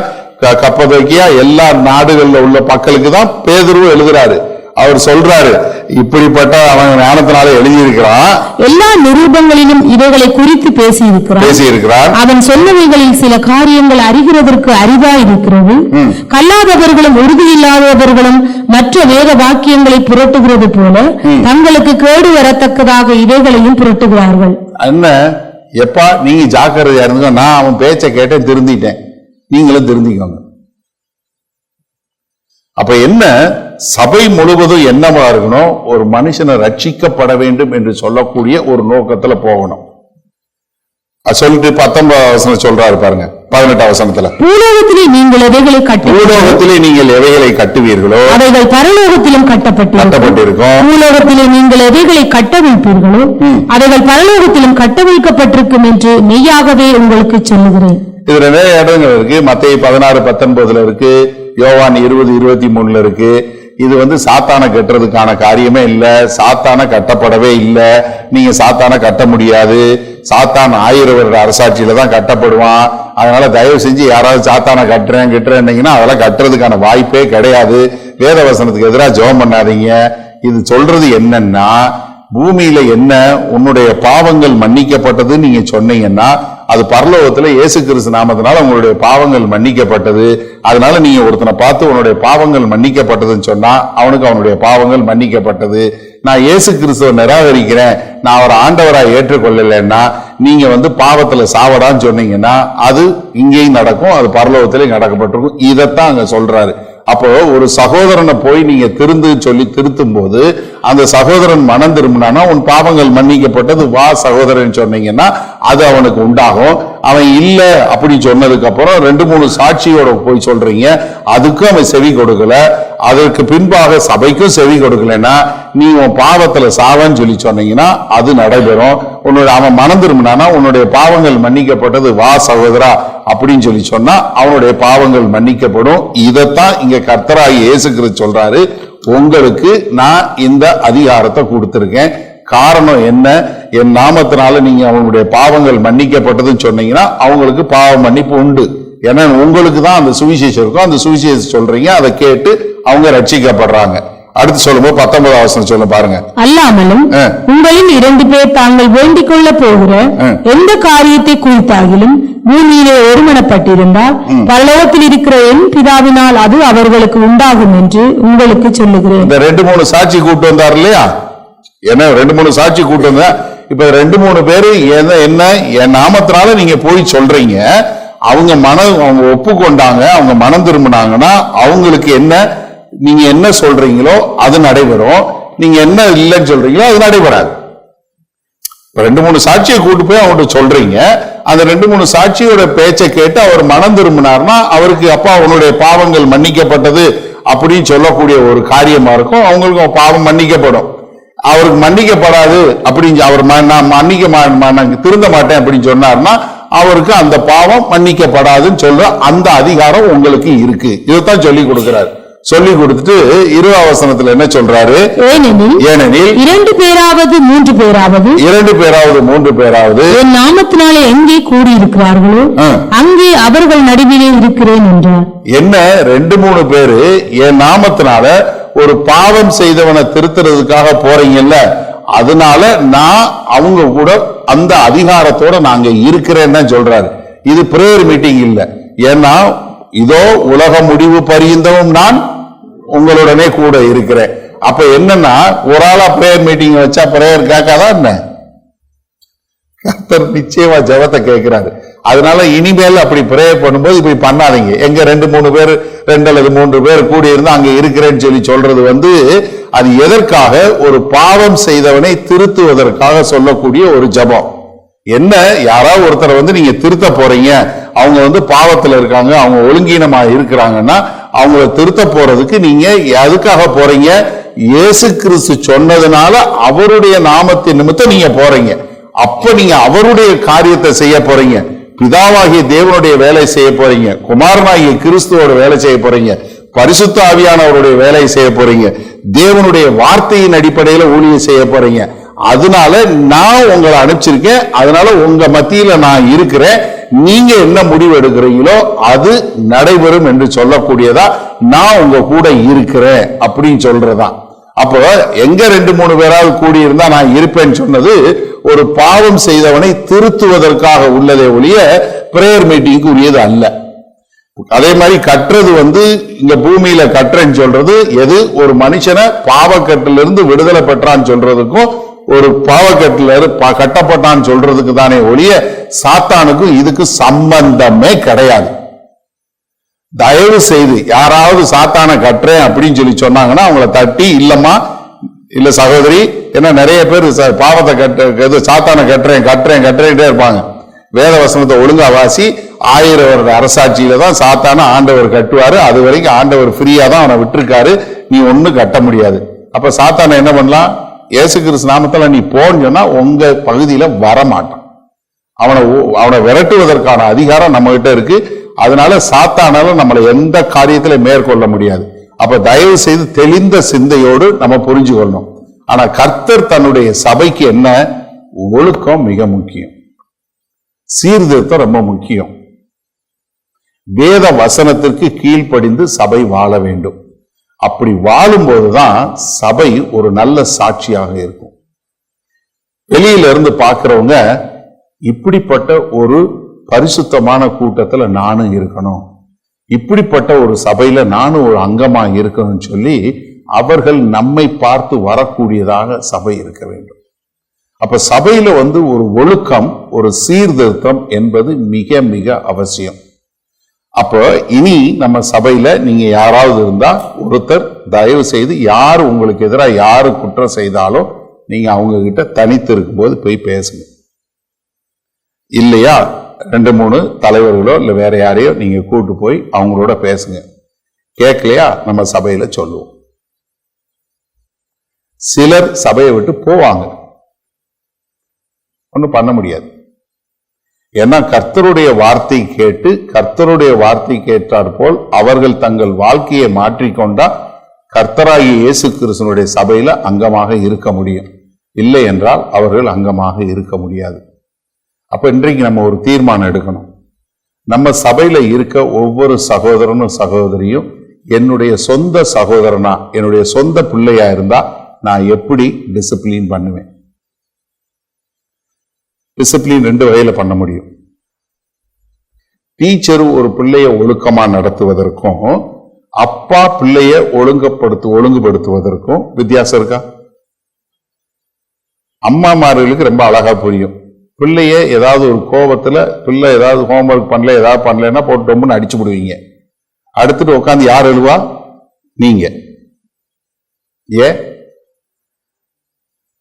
கப்பதோக்கியா எல்லா நாடுகள்ல உள்ள மக்களுக்கு தான் பேதுரு எழுதுறாரு. அவர் சொல்றாரு, இப்படிப்பட்ட அவன் ஞானத்தினால எழுதியிருக்கிறான். எல்லா நிரூபங்களிலும் இவைகளை குறித்து பேசியிருக்கிறான். அவன் சொன்னவைகளில் சில காரியங்கள் அறிகிறதற்கு அரிதா இருக்கிறது. கல்லாதவர்களும் உறுதியில்லாதவர்களும் மற்ற வேத வாக்கியங்களை புரட்டுகிறது போல தங்களுக்கு கேடு வரத்தக்கதாக இவைகளையும் புரட்டுகிறார்கள். என்ன எப்பா நீங்க ஜாக்கிரதையா இருங்க, நான் அவன் பேச்சை கேட்டேன், திருந்திட்டேன், நீங்களும் திருந்திக்கோங்க. அப்ப என்ன, சபை முழுவதும் என்னவா இருக்கணும், ஒரு மனுஷனை ரட்சிக்கப்பட வேண்டும் என்று சொல்லக்கூடிய ஒரு நோக்கத்துல போகணும். சொல்லிட்டு 19வது வசனம் சொல்றாரு பாருங்க. 18வது வசனத்துல, பூலோகத்திலே நீங்கள் எவைகளை கட்டுவீர்களோ அவைகள் பரலோகத்திலும் கட்டப்பட்டிருக்கும். பூலோகத்திலே நீங்கள் எவைகளை கட்டவிழ்ப்பீர்களோ அவைகள் பரலோகத்திலும் கட்டவிழ்க்கப்பட்டிருக்கும் என்று மெய்யாகவே உங்களுக்கு சொல்லுகிறேன். இது நிறைய இடங்கள் இருக்கு. மத்தேயு 16:19 இருக்கு, யோவான் 20:23 இருக்கு. இது சாத்தான கட்டுறதுக்கான காரியமே இல்ல, சாத்தான கட்டப்படவே இல்ல. நீங்க சாத்தான கட்ட முடியாது. சாத்தான் 1000 வருட அரசாட்சியில தான் கட்டப்படுவான். அதனால தயவு செஞ்சு யாராவது சாத்தான கட்டுறேன்னீங்கன்னா அதெல்லாம் கட்டுறதுக்கான வாய்ப்பே கிடையாது. வேத வசனத்துக்கு எதிராக ஜெபம் பண்ணாதீங்க. இது சொல்றது என்னன்னா, பூமியில என்ன உன்னுடைய பாவங்கள் மன்னிக்கப்பட்டது நீங்க சொன்னீங்கன்னா அது பரலோகத்துல இயேசு கிறிஸ்து நாமத்தினால உங்களுடைய பாவங்கள் மன்னிக்கப்பட்டது. அதனால நீங்க ஒருத்தனை பார்த்து உன்னுடைய பாவங்கள் மன்னிக்கப்பட்டதுன்னு சொன்னா அவனுக்கு அவனுடைய பாவங்கள் மன்னிக்கப்பட்டது. நான் இயேசு கிறிஸ்துவை நிராகரிக்கிறேன், நான் அவரை ஆண்டவராக ஏற்றுக்கொள்ளலைன்னா நீங்க பாவத்துல சாவடான்னு சொன்னீங்கன்னா அது இங்கேயும் நடக்கும், அது பரலோகத்திலேயும் நடக்கப்பட்டிருக்கும். இதைத்தான் அங்க சொல்றாரு. அப்போ ஒரு சகோதரனை போய் நீங்க சொல்லி திருத்தும் போது அந்த சகோதரன் மனம் திரும்பினானா உன் பாவங்கள் மன்னிக்கப்பட்டது வா சகோதரன் சொன்னீங்கன்னா அது அவனுக்கு உண்டாகும். அவன் இல்ல அப்படி சொன்னதுக்கு அப்புறம் 2-3 சாட்சியோட போய் சொல்றீங்க, அதுக்கும் அவன் செவி கொடுக்கல, அதற்கு பின்பாக சபைக்கும் செவி கொடுக்கலன்னா நீ உன் பாவத்துல சாவன்னு சொல்லி சொன்னீங்கன்னா அது நடைபெறும். அவன் மனம் திரும்பினானா உன்னுடைய பாவங்கள் மன்னிக்கப்பட்டது வா சகோதரா அப்படின்னு சொல்லி சொன்னா அவனுடைய பாவங்கள் மன்னிக்கப்படும். இதைத்தான் இங்க கர்த்தராகிய இயேசு கிறிஸ்து சொல்றாரு, உங்களுக்கு நான் இந்த அதிகாரத்தை கொடுத்திருக்கேன். காரணம் என்ன, என் நாமத்தினால நீங்க அவங்களுடைய பாவங்கள் மன்னிக்கப்பட்டதுன்னு சொன்னீங்கன்னா அவங்களுக்கு பாவ மன்னிப்பு உண்டு. ஏன்னா உங்களுக்கு தான் அந்த சுவிசேஷம் இருக்கும், அந்த சுவிசேஷம் சொல்றீங்க, அதை கேட்டு அவங்க ரட்சிக்கப்படுறாங்க. அடுத்து சொல்லும்போது 19வது வசனம் சொல்ல பாருங்க. அல்லாமலும் உங்களில் 2 பேர் தாங்கள் வேண்டிக் கொள்ள போகிற எந்த காரியத்தை குறித்தாகிலும் பூமியிலே ஒருமனப்பட்டிருந்தால் பரலோகத்தில் இருக்கிற என் பிதாவினால் அது அவர்களுக்கு உண்டாகும் என்று உங்களுக்கு சொல்லுகிறேன். இந்த 2-3 சாட்சி கூட்டு வந்தார் இல்லையா, என்ன 2-3 சாட்சி கூட்டு வந்தா, இப்ப 2-3 பேரு என்ன என் நாமத்தினால நீங்க போய் சொல்றீங்க, அவங்க ஒப்புக்கொண்டாங்க, அவங்க மனம் திரும்பினாங்கன்னா அவங்களுக்கு என்ன, நீங்க என்ன சொல்றீங்களோ அது நடைபெறும், நீங்க என்ன இல்லைன்னு சொல்றீங்களோ அது நடைபெறாது. 2-3 சாட்சியை கூட்டு போய் அவங்கள்ட்ட சொல்றீங்க, அந்த 2-3 சாட்சியோட பேச்சை கேட்டு அவர் மனம் திரும்பினார்னா அவருக்கு அப்பா அவனுடைய பாவங்கள் மன்னிக்கப்பட்டது அப்படின்னு சொல்லக்கூடிய ஒரு காரியமா இருக்கும். அவங்களுக்கு பாவம் மன்னிக்கப்படும். அவருக்கு மன்னிக்கப்படாது அப்படின்னு அவர் நான் மன்னிக்க திருந்த மாட்டேன் அப்படின்னு சொன்னார்னா அவருக்கு அந்த பாவம் மன்னிக்கப்படாதுன்னு சொல்ற அந்த அதிகாரம் உங்களுக்கு இருக்கு. இதைத்தான் சொல்லி கொடுக்கிறார். சொல்லி கொடுத்துட்டு 20ஆம் வசனத்துல என்ன சொல்றாரு? ஏனெனில் 2 பேராவது 3 பேராவது என் நாமத்தினாலே எங்கே கூடியிருக்கிறார்களோ அங்கே அவர்கள் நடுவிலே இருக்கிறேன் என்றார். என்ன 2-3 பேரு என் நாமத்தினால ஒரு பாவம் செய்தவனை திருத்துறதுக்காக போறீங்கல்ல, அதனால நான் அவங்க கூட அந்த அதிகாரத்தோட நாங்க இருக்கிறேன்னு சொல்றாரு. இது பிரேயர் மீட்டிங் இல்ல. ஏன்னா இதோ உலக முடிவு பரியந்தமும் நான் உங்களுடனே கூட இருக்கிறேன். அப்ப என்னன்னா ஒரு ஆளா பிரேயர் மீட்டிங் வச்சா பிரேயர் கேட்காதான் என்ன? கர்த்தர் நிச்சயமா ஜெபத்தை கேட்கிறாரு. அதனால இனிமேல் அப்படி பிரேயர் பண்ணும்போது இப்படி பண்ணாதீங்க. எங்க 2-3 பேர் 2 அல்லது 3 பேர் கூடி இருந்து அங்க இருக்கிறேன்னு சொல்றது அது எதற்காக? ஒரு பாவம் செய்தவனை திருத்துவதற்காக சொல்லக்கூடிய ஒரு ஜெபம். என்ன, யாராவது ஒருத்தரை நீங்க திருத்த போறீங்க, அவங்க பாவத்துல இருக்காங்க, அவங்க ஒழுங்கீனமா இருக்கிறாங்கன்னா அவங்கள திருத்த போறதுக்கு நீங்க எதுக்காக போறீங்க? இயேசு கிறிஸ்து சொன்னதுனால அவருடைய நாமத்தின் நிமித்தம் நீங்க போறீங்க. அப்ப நீங்க அவருடைய காரியத்தை செய்ய போறீங்க. பிதாவாகிய தேவனுடைய வேலை செய்ய போறீங்க, குமாரனாகிய கிறிஸ்துவோட வேலை செய்ய போறீங்க, பரிசுத்த ஆவியானவருடைய வேலையை செய்ய போறீங்க, தேவனுடைய வார்த்தையின் அடிப்படையில ஊழியம் செய்ய போறீங்க. அதனால நான் உங்களை அனுப்பிச்சிருக்கேன். அதனால உங்க மத்தியில நான் இருக்கிறேன். நீங்க என்ன முடிவு எடுக்கிறீங்களோ அது நடைபெறும் என்று சொல்லக்கூடியதா நான் உங்க கூட இருக்கிறேன் அப்படின்னு சொல்றதா. அப்போ எங்க 2-3 பேராவது கூடி இருந்தா நான் இருப்பேன்னு சொன்னது ஒரு பாவம் செய்தவனை திருத்துவதற்காக உள்ளதே ஒழிய பிரேயர் மீட்டிங்க்கு உரியது அல்ல. அதே மாதிரி கட்டுறது இங்க பூமியில கட்டுறேன்னு சொல்றது எது? ஒரு மனுஷனை பாவக்கட்டிலிருந்து விடுதலை பெற்றான்னு சொல்றதுக்கும் ஒரு பாவக்கட்டில கட்டப்பட்டான்னு சொல்றதுக்கு தானே ஒழிய சாத்தானுக்கும் இதுக்கு சம்பந்தமே கிடையாது. தயவு செய்து யாராவது சாத்தானை கட்டுறேன் அப்படின்னு சொல்லி சொன்னாங்கன்னா அவங்கள தட்டி, இல்லம்மா இல்ல சகோதரி, ஏன்னா நிறைய பேர் பாவத்தை சாத்தானை கட்டுறேன்ட்டே இருப்பாங்க. வேத வசனத்தை ஒழுங்கா வாசி. 1000 வருட அரசாட்சியில தான் சாத்தான ஆண்டவர் கட்டுவாரு. அது வரைக்கும் ஆண்டவர் ஃப்ரீயா தான் அவனை விட்டுருக்காரு. நீ ஒண்ணும் கட்ட முடியாது. அப்ப சாத்தானை என்ன பண்ணலாம்? இயேசு கிறிஸ்து நாமத்துல நீ போன்னு சொன்னா உங்க பகுதியில வரமாட்டான். அவனை விரட்டுவதற்கான அதிகாரம் நம்ம கிட்ட இருக்கு. அதனால சாத்தானால நம்மளை எந்த காரியத்தில மேற்கொள்ள முடியாது. அப்ப தயவு செய்து தெளிந்த சிந்தையோடு நம்ம புரிஞ்சு கொள்ளணும். ஆனா கர்த்தர் தன்னுடைய சபைக்கு என்ன? ஒழுக்கம் மிக முக்கியம், சீர்திருத்தம் ரொம்ப முக்கியம். வேத வசனத்திற்கு கீழ்ப்படிந்து சபை வாழ வேண்டும். அப்படி வாழும்போதுதான் சபை ஒரு நல்ல சாட்சியாக இருக்கும். வெளியில இருந்து பார்க்கிறவங்க இப்படிப்பட்ட ஒரு பரிசுத்தமான கூட்டத்துல நானும் இருக்கணும், இப்படிப்பட்ட ஒரு சபையில நானும் ஒரு அங்கமா இருக்கணும்னு சொல்லி அவர்கள் நம்மை பார்த்து வரக்கூடியதாக சபை இருக்க வேண்டும். அப்ப சபையில ஒரு ஒழுக்கம், ஒரு சீர்திருத்தம் என்பது மிக மிக அவசியம். அப்போ இனி நம்ம சபையில நீங்க யாராவது இருந்தா ஒருத்தர் தயவு செய்து யாரு உங்களுக்கு எதிராக யாரு குற்றம் செய்தாலும் நீங்க அவங்க கிட்ட தனித்து இருக்கும்போது போய் பேசுங்க. இல்லையா 2-3 தலைவர்களோ இல்ல வேற யாரையோ நீங்க கூட்டு போய் அவங்களோட பேசுங்க. கேட்கலையா நம்ம சபையில சொல்லுவோம். சிலர் சபையை விட்டு போவாங்க, ஒன்றும் பண்ண முடியாது. ஏன்னா கர்த்தருடைய வார்த்தை கேட்டு கர்த்தருடைய வார்த்தை கேட்டார் போல் அவர்கள் தங்கள் வாழ்க்கையை மாற்றிக்கொண்டா கர்த்தராகிய இயேசு கிறிஸ்துவினுடைய சபையில அங்கமாக இருக்க முடியும். இல்லை என்றால் அவர்கள் அங்கமாக இருக்க முடியாது. அப்ப இன்றைக்கு நம்ம ஒரு தீர்மானம் எடுக்கணும். நம்ம சபையில இருக்க ஒவ்வொரு சகோதரனும் சகோதரியும் என்னுடைய சொந்த சகோதரனா, என்னுடைய சொந்த பிள்ளையா இருந்தா நான் எப்படி டிசிப்ளின் பண்ணுவேன்? டிசிப்ளின் 2 வகையில பண்ண முடியும். டீச்சர் ஒரு பிள்ளைய ஒழுக்கமா நடத்துவதற்கும் அப்பா பிள்ளைய ஒழுங்குபடுத்துவதற்கும் வித்தியாசம் இருக்கா? அம்மாமார்களுக்கு ரொம்ப அழகா புரியும். பிள்ளைய ஏதாவது ஒரு கோபத்துல பிள்ளை ஏதாவது ஹோம்ஒர்க் பண்ணல ஏதாவது பண்ணலன்னா போட்டு டொம்புன்னு அடிச்சு விடுவீங்க. அடுத்துட்டு உட்காந்து யார் எழுவா? நீங்க. ஏன்?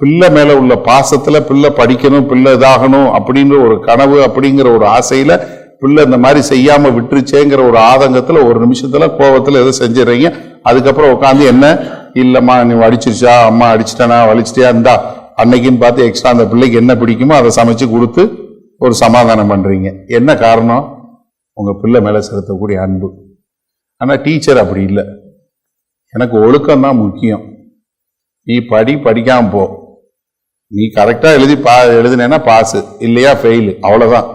பிள்ளை மேல உள்ள பாசத்துல பிள்ளை படிக்கணும், பிள்ளை இதாகணும் அப்படின்ற ஒரு கனவு, அப்படிங்கிற ஒரு ஆசையில பிள்ளை இந்த மாதிரி செய்யாம விட்டுருச்சேங்கிற ஒரு ஆதங்கத்துல ஒரு நிமிஷத்துல கோபத்துல எதோ செஞ்சிடறீங்க. அதுக்கப்புறம் உட்காந்து என்ன இல்லம்மா நீ அடிச்சிருச்சா, அம்மா அடிச்சிட்டனா வலிச்சிட்டியா, இருந்தா அன்னைக்குன்னு பார்த்து எக்ஸ்ட்ரா அந்த பிள்ளைக்கு என்ன பிடிக்குமோ அதை சமைச்சு கொடுத்து ஒரு சமாதானம் பண்றீங்க. என்ன காரணம்? உங்க பிள்ளை மேல செலுத்தக்கூடிய அன்பு. ஆனா டீச்சர் அப்படி இல்லை. எனக்கு ஒழுக்கம் தான் முக்கியம். நீ படிக்காம போ, நீ கரெக்டா எழுதினேன்னா பாஸ், இல்லையா ஃபெயில், அவ்வளவுதான்.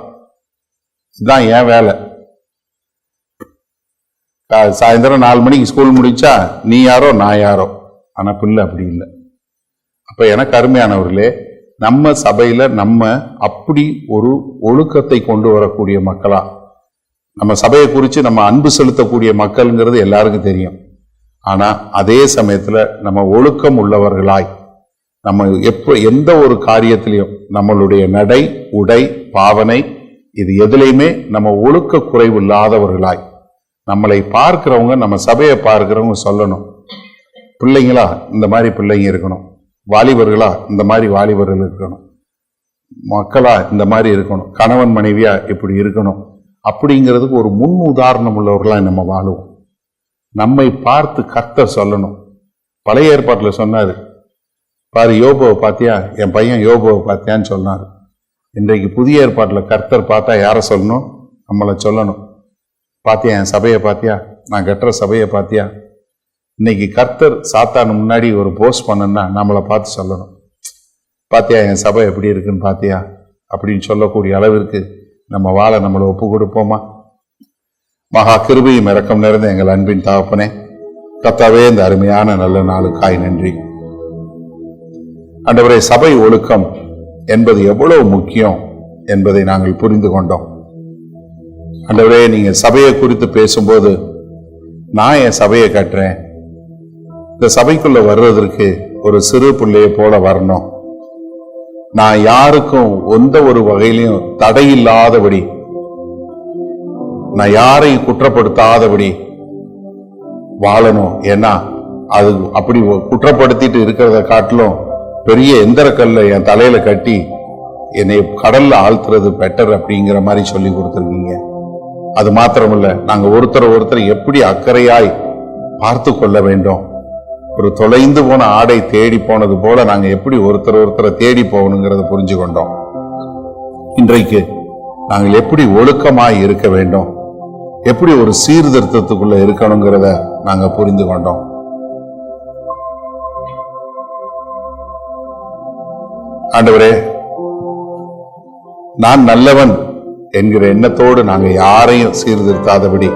இதுதான் என் வேலை. சாயந்தரம் 4 மணிக்கு ஸ்கூல் முடிச்சா நீ யாரோ நான் யாரோ. ஆனா பிள்ளை அப்படி இல்லை. அப்ப எனக்கு அருமையானவர்களே, நம்ம சபையில நம்ம அப்படி ஒரு ஒழுக்கத்தை கொண்டு வரக்கூடிய மக்களா, நம்ம சபையை குறித்து நம்ம அன்பு செலுத்தக்கூடிய மக்கள்ங்கிறது எல்லாருக்கும் தெரியும். ஆனா அதே சமயத்துல நம்ம ஒழுக்கம் உள்ளவர்களாய், நம்ம எந்த ஒரு காரியத்திலையும் நம்மளுடைய நடை, உடை, பாவனை, இது எதுலையுமே நம்ம ஒழுக்க குறைவு இல்லாதவர்களாய், நம்மளை பார்க்கிறவங்க, நம்ம சபையை பார்க்கிறவங்க சொல்லணும், பிள்ளைங்களா இந்த மாதிரி பிள்ளைங்க இருக்கணும், வாலிபர்களா இந்த மாதிரி வாலிபர்கள் இருக்கணும், மக்களா இந்த மாதிரி இருக்கணும், கணவன் மனைவியா இப்படி இருக்கணும், அப்படிங்கிறதுக்கு ஒரு முன் உதாரணம் உள்ளவர்களா நம்ம வாழுவோம். நம்மை பார்த்து கர்த்தர் சொல்லணும். பழைய ஏற்பாட்டில் சொன்னாரு, பாரு யோபுவை பார்த்தியா, என் பையன் யோபுவை பார்த்தியான்னு சொன்னார். இன்றைக்கு புதிய ஏற்பாட்டில் கர்த்தர் பார்த்தா யாரை சொல்லணும்? நம்மளை சொல்லணும். பாத்தியா என் சபையை பாத்தியா, நான் கட்டுற சபையை பாத்தியா. இன்னைக்கு கர்த்தர் சாத்தான் முன்னாடி ஒரு போஸ்ட் பண்ணனா நம்மளை பார்த்து சொல்லணும், பாத்தியா என் சபை எப்படி இருக்குன்னு பாத்தியா அப்படின்னு சொல்லக்கூடிய அளவிற்கு நம்ம வாழ நம்மளை ஒப்பு கொடுப்போமா? மகா கிருபையும் இரக்கம் நிறைந்த எங்கள் அன்பின் தகப்பனே, கர்த்தாவே இந்த அருமையான நல்ல நாளுக்காய் நன்றி. ஆண்டவரே, சபை ஒழுக்கம் என்பது எவ்வளவு முக்கியம் என்பதை நாங்கள் புரிந்து கொண்டோம். ஆண்டவரே, நீங்க சபையை குறித்து பேசும்போது, நான் என் சபையை கட்டுறேன், இந்த சபைக்குள்ள வர்றதற்கு ஒரு சிறு பிள்ளையை போல வரணும், நான் யாருக்கும் எந்த ஒரு வகையிலையும் தடையில்லாதபடி, நான் யாரையும் குற்றப்படுத்தாதபடி வாழணும். ஏன்னா அது அப்படி குற்றப்படுத்திட்டு இருக்கிறத காட்டிலும் பெரிய எந்திரக்கல்ல என் தலையில கட்டி என்னை கடல்ல ஆழ்த்துறது பெட்டர் அப்படிங்கிற மாதிரி சொல்லி கொடுத்துருக்கீங்க. அது மாத்திரமல்ல, நாங்க ஒருத்தர் எப்படி அக்கறையாய் பார்த்து கொள்ள வேண்டும். ஒரு தொலைந்து போன ஆடை தேடி போனது போல நாங்க எப்படி ஒருத்தரை தேடி போகணுங்கிறத புரிஞ்சு கொண்டோம். இன்றைக்கு நாங்கள் எப்படி ஒழுக்கமாய் இருக்க வேண்டும், எப்படி ஒரு சீர்திருத்தத்துக்குள்ள இருக்கணுங்கிறத நாங்க புரிந்து கொண்டோம். ஆண்டவரே, நான் நல்லவன் என்கிற எண்ணத்தோடு நாங்க யாரையும் சீர்திருத்தாதபடி,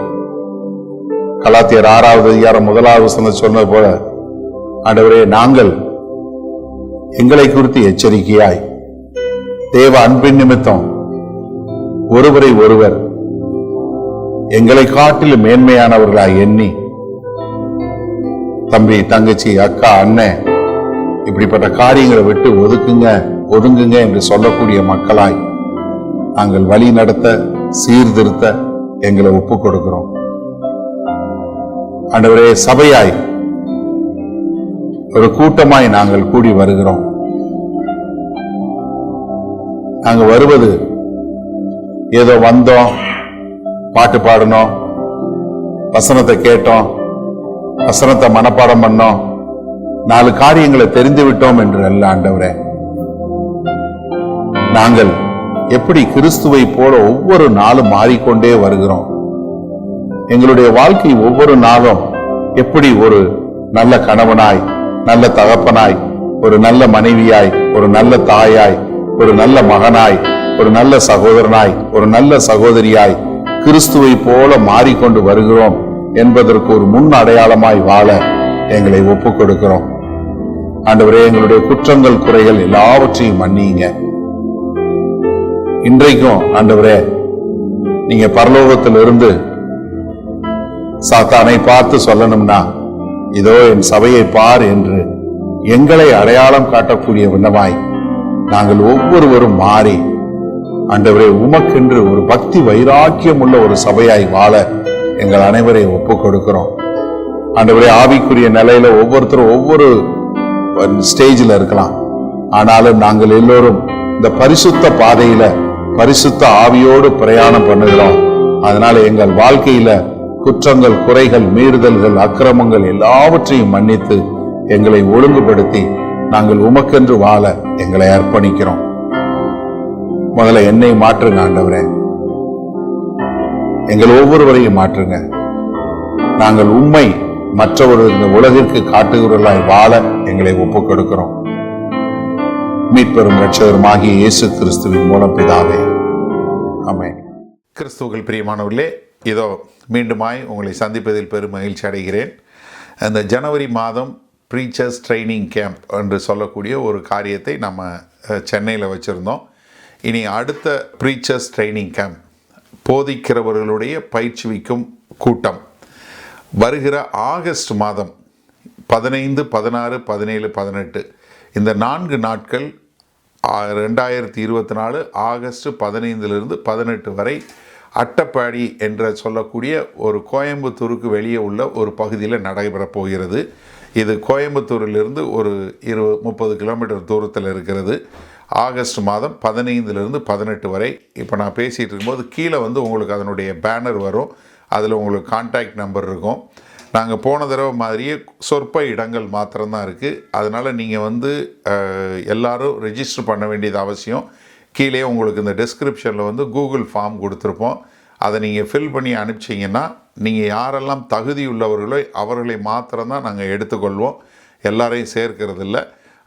கலாத்தியர் 6வது அதிகாரம் 1வது வசனம் சொன்னது போல, ஆண்டவரே, நாங்கள் எங்களை குறித்து எச்சரிக்கையாய் தேவ அன்பின் நிமித்தம் ஒருவரை ஒருவர் எங்களை காட்டிலும் மேன்மையானவர்களாய் எண்ணி, தம்பி, தங்கச்சி, அக்கா, அண்ணன், இப்படிப்பட்ட காரியங்களை விட்டு ஒதுங்குங்க என்று சொல்லக்கூடிய மக்களாய் நாங்கள் வழி நடத்த, சீர்திருத்த எங்களை ஒப்புக் கொடுக்கிறோம். ஆண்டவரே, சபையாய் ஒரு கூட்டமாய் நாங்கள் கூடி வருகிறோம். நாங்க வருவது ஏதோ வந்தோம், பாட்டு பாடணும், வசனத்தை கேட்டோம், வசனத்தை மனப்பாடம் பண்ணோம், 4 காரியங்களை தெரிந்து விட்டோம் என்று அல்ல. ஆண்டவரே, நாங்கள் எப்படி கிறிஸ்துவை போல ஒவ்வொரு நாளும் மாறிக்கொண்டே வருகிறோம். எங்களுடைய வாழ்க்கை ஒவ்வொரு நாளும் எப்படி ஒரு நல்ல கணவனாய், நல்ல தகப்பனாய், ஒரு நல்ல மனைவியாய், ஒரு நல்ல தாயாய், ஒரு நல்ல மகனாய், ஒரு நல்ல சகோதரனாய், ஒரு நல்ல சகோதரியாய் கிறிஸ்துவை போல மாறிக்கொண்டு வருகிறோம் என்பதற்கு ஒரு முன் அடையாளமாய் வாழ எங்களை ஒப்புக் கொடுக்கிறோம். ஆண்டவரே, எங்களுடைய குற்றங்கள், குறைகள் எல்லாவற்றையும் மன்னியுங்க. இன்றைக்கும் ஆண்டவரே, நீங்க பரலோகத்திலிருந்து சாத்தானை பார்த்து சொல்லணும்னா, இதோ என் சபையை பார் என்று எங்களை அடையாளம் காட்டக்கூடிய விண்ணமாய் நாங்கள் ஒவ்வொருவரும் மாறி, ஆண்டவரே, உமக்கென்று ஒரு பக்தி வைராக்கியம் உள்ள ஒரு சபையாய் வாழ எங்கள் அனைவரையும் ஒப்புக் கொடுக்கிறோம். ஆண்டவரே, ஆவிக்குரிய நிலையில ஒவ்வொருத்தரும் ஒவ்வொரு ஸ்டேஜில் இருக்கலாம். ஆனாலும் நாங்கள் எல்லோரும் இந்த பரிசுத்த பாதையில பரிசுத்த ஆவியோடு பிரயாணம் பண்ணுகிறோம். அதனால எங்கள் வாழ்க்கையில குற்றங்கள், குறைகள், மீறுதல்கள், அக்கிரமங்கள் எல்லாவற்றையும் மன்னித்து எங்களை ஒழுங்குபடுத்தி நாங்கள் உமக்கென்று வாழ எங்களை அர்ப்பணிக்கிறோம். முதல்ல என்னை மாற்றுங்க ஆண்டவரே, எங்கள் ஒவ்வொருவரையும் மாற்றுங்க. நாங்கள் உண்மை மற்றவர்கள் இந்த உலகிற்கு காட்டுகிறவர்களாய் வாழ எங்களை ஒப்புக் கொடுக்கிறோம். மீட்பெரும் இரட்சகருமாகிய இயேசு கிறிஸ்துவின் மூலம் பிதாவே, ஆமென். கிறிஸ்துவுக்குள் பிரியமானவர்களே, இதோ மீண்டுமாய் உங்களை சந்திப்பதில் பெரும் மகிழ்ச்சி அடைகிறேன். இந்த ஜனவரி மாதம் ப்ரீச்சர்ஸ் ட்ரைனிங் கேம்ப் என்று சொல்லக்கூடிய ஒரு காரியத்தை நம்ம சென்னையில் வச்சுருந்தோம். இனி அடுத்த ப்ரீச்சர்ஸ் ட்ரைனிங் கேம்ப், போதிக்கிறவர்களுடைய பயிற்சிவிக்கும் கூட்டம், வருகிற ஆகஸ்ட் மாதம் 15, 16, 17, 18 இந்த 4 நாட்கள் 2024 ஆகஸ்ட் 15 18 வரை அட்டப்பாடி என்ற சொல்லக்கூடிய ஒரு கோயம்புத்தூருக்கு வெளியே உள்ள ஒரு பகுதியில் நடைபெறப் போகிறது. இது கோயம்புத்தூரிலிருந்து ஒரு 20-30 கிலோமீட்டர் தூரத்தில் இருக்கிறது. ஆகஸ்ட் மாதம் 15 18 வரை. இப்போ நான் பேசிகிட்டு இருக்கும்போது கீழே உங்களுக்கு அதனுடைய பேனர் வரும். அதில் உங்களுக்கு கான்டாக்ட் நம்பர் இருக்கும். நாங்கள் போன தடவை மாதிரியே சொற்ப இடங்கள் மாத்திரம்தான் இருக்குது. அதனால் நீங்கள் எல்லாரும் ரெஜிஸ்டர் பண்ண வேண்டியது அவசியம். கீழே உங்களுக்கு இந்த டிஸ்கிரிப்ஷனில் கூகுள் ஃபார்ம் கொடுத்துருப்போம். அதை நீங்கள் ஃபில் பண்ணி அனுப்பிச்சிங்கன்னா நீங்கள் யாரெல்லாம் தகுதி உள்ளவர்களோ அவர்களை மாத்திரம்தான் நாங்கள் எடுத்துக்கொள்வோம். எல்லாரையும் சேர்க்கறதில்ல.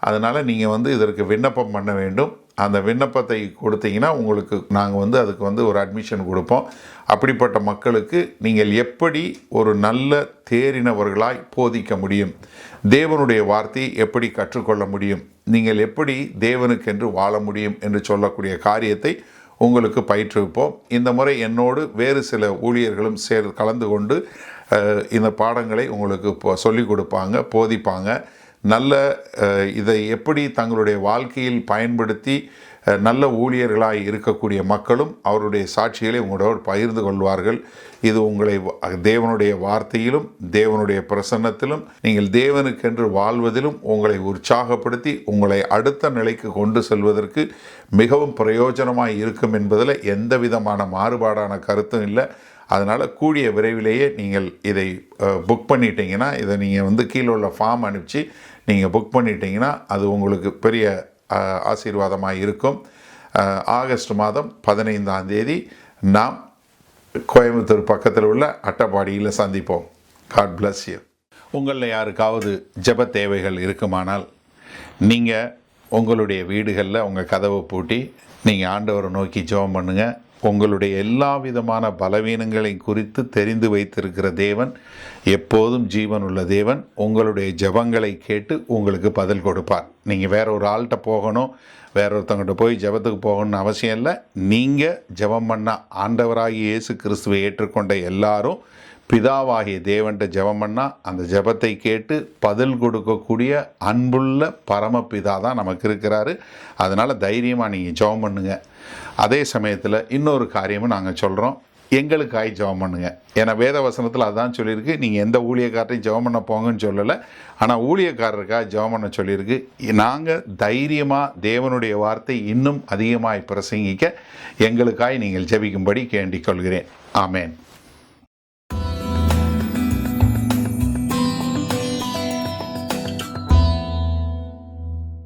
அதனால் நீங்கள் இதற்கு விண்ணப்பம் பண்ண வேண்டும். அந்த விண்ணப்பத்தை கொடுத்தீங்கன்னா உங்களுக்கு நாங்கள் அதுக்கு ஒரு அட்மிஷன் கொடுப்போம். அப்படிப்பட்ட மக்களுக்கு நீங்கள் எப்படி ஒரு நல்ல தேறினவர்களாய் போதிக்க முடியும், தேவனுடைய வார்த்தையை எப்படி கற்றுக்கொள்ள முடியும், நீங்கள் எப்படி தேவனுக்கென்று வாழ முடியும் என்று சொல்லக்கூடிய காரியத்தை உங்களுக்கு பயிற்றுவிப்போம். இந்த முறை என்னோடு வேறு சில ஊழியர்களும் கலந்து கொண்டு இந்த பாடங்களை உங்களுக்கு சொல்லிக் கொடுப்பாங்க, போதிப்பாங்க. நல்ல இதை எப்படி தங்களுடைய வாழ்க்கையில் பயன்படுத்தி நல்ல ஊழியர்களாய் இருக்கக்கூடிய மக்களும் அவருடைய சாட்சிகளை உங்களோடு பகிர்ந்து கொள்வார்கள். இது உங்களை தேவனுடைய வார்த்தையிலும் தேவனுடைய பிரசன்னத்திலும் நீங்கள் தேவனுக்கென்று வாழ்வதிலும் உங்களை உற்சாகப்படுத்தி உங்களை அடுத்த நிலைக்கு கொண்டு செல்வதற்கு மிகவும் பிரயோஜனமாய் இருக்கும் என்பதில் எந்த விதமான மாறுபாடான கருத்தும் இல்லை. அதனால் கூடிய விரைவிலேயே நீங்கள் இதை புக் பண்ணிட்டீங்கன்னா, இதை நீங்கள் கீழே உள்ள ஃபார்ம் அனுப்பிச்சு நீங்கள் புக் பண்ணிட்டீங்கன்னா அது உங்களுக்கு பெரிய ஆசீர்வாதமாக இருக்கும். ஆகஸ்ட் மாதம் 15ஆம் தேதி நாம் கோயம்புத்தூர் பக்கத்தில் உள்ள அட்டப்பாடியில் சந்திப்போம். God bless you. உங்களில் யாருக்காவது ஜெப தேவைகள் இருக்குமானால் நீங்கள் உங்களுடைய வீடுகளில் உங்கள் கதவை பூட்டி நீங்கள் ஆண்டவரை நோக்கி ஜெபம் பண்ணுங்கள். உங்களுடைய எல்லா விதமான பலவீனங்களை குறித்து தெரிந்து வைத்திருக்கிற தேவன், எப்போதும் ஜீவன் உள்ள தேவன், உங்களுடைய ஜெபங்களை கேட்டு உங்களுக்கு பதில் கொடுப்பார். நீங்கள் வேற ஒரு ஆள்கிட்ட போகணும், வேற ஒருத்தவங்கிட்ட போய் ஜெபத்துக்கு போகணும்னு அவசியம் இல்லை. நீங்கள் ஜெபம் பண்ண ஆண்டவராகிய இயேசு கிறிஸ்துவை ஏற்றுக்கொண்ட எல்லாரும் பிதாவாகிய தேவன்கிட்ட ஜெபம் பண்ணால் அந்த ஜெபத்தை கேட்டு பதில் கொடுக்கக்கூடிய அன்புள்ள பரமபிதா தான் நமக்கு இருக்கிறாரு. அதனால் தைரியமாக நீங்கள் ஜெபம் பண்ணுங்கள். அதே சமயத்தில் இன்னொரு காரியமும் நாங்கள் சொல்கிறோம், எங்களுக்காய் ஜெபம் பண்ணுங்கள். ஏன்னா வேத வசனத்தில் அதான் சொல்லியிருக்கு, நீங்கள் எந்த ஊழியக்காரரையும் ஜெபம் பண்ண போங்கன்னு சொல்லலை, ஆனால் ஊழியக்காரருக்காக ஜெபம் பண்ண சொல்லியிருக்கு. நாங்கள் தைரியமாக தேவனுடைய வார்த்தை இன்னும் அதிகமாய் பிரசங்கிக்க எங்களுக்காய் நீங்கள் ஜெபிக்கும்படி கேண்டிக் கொள்கிறேன். ஆமேன்.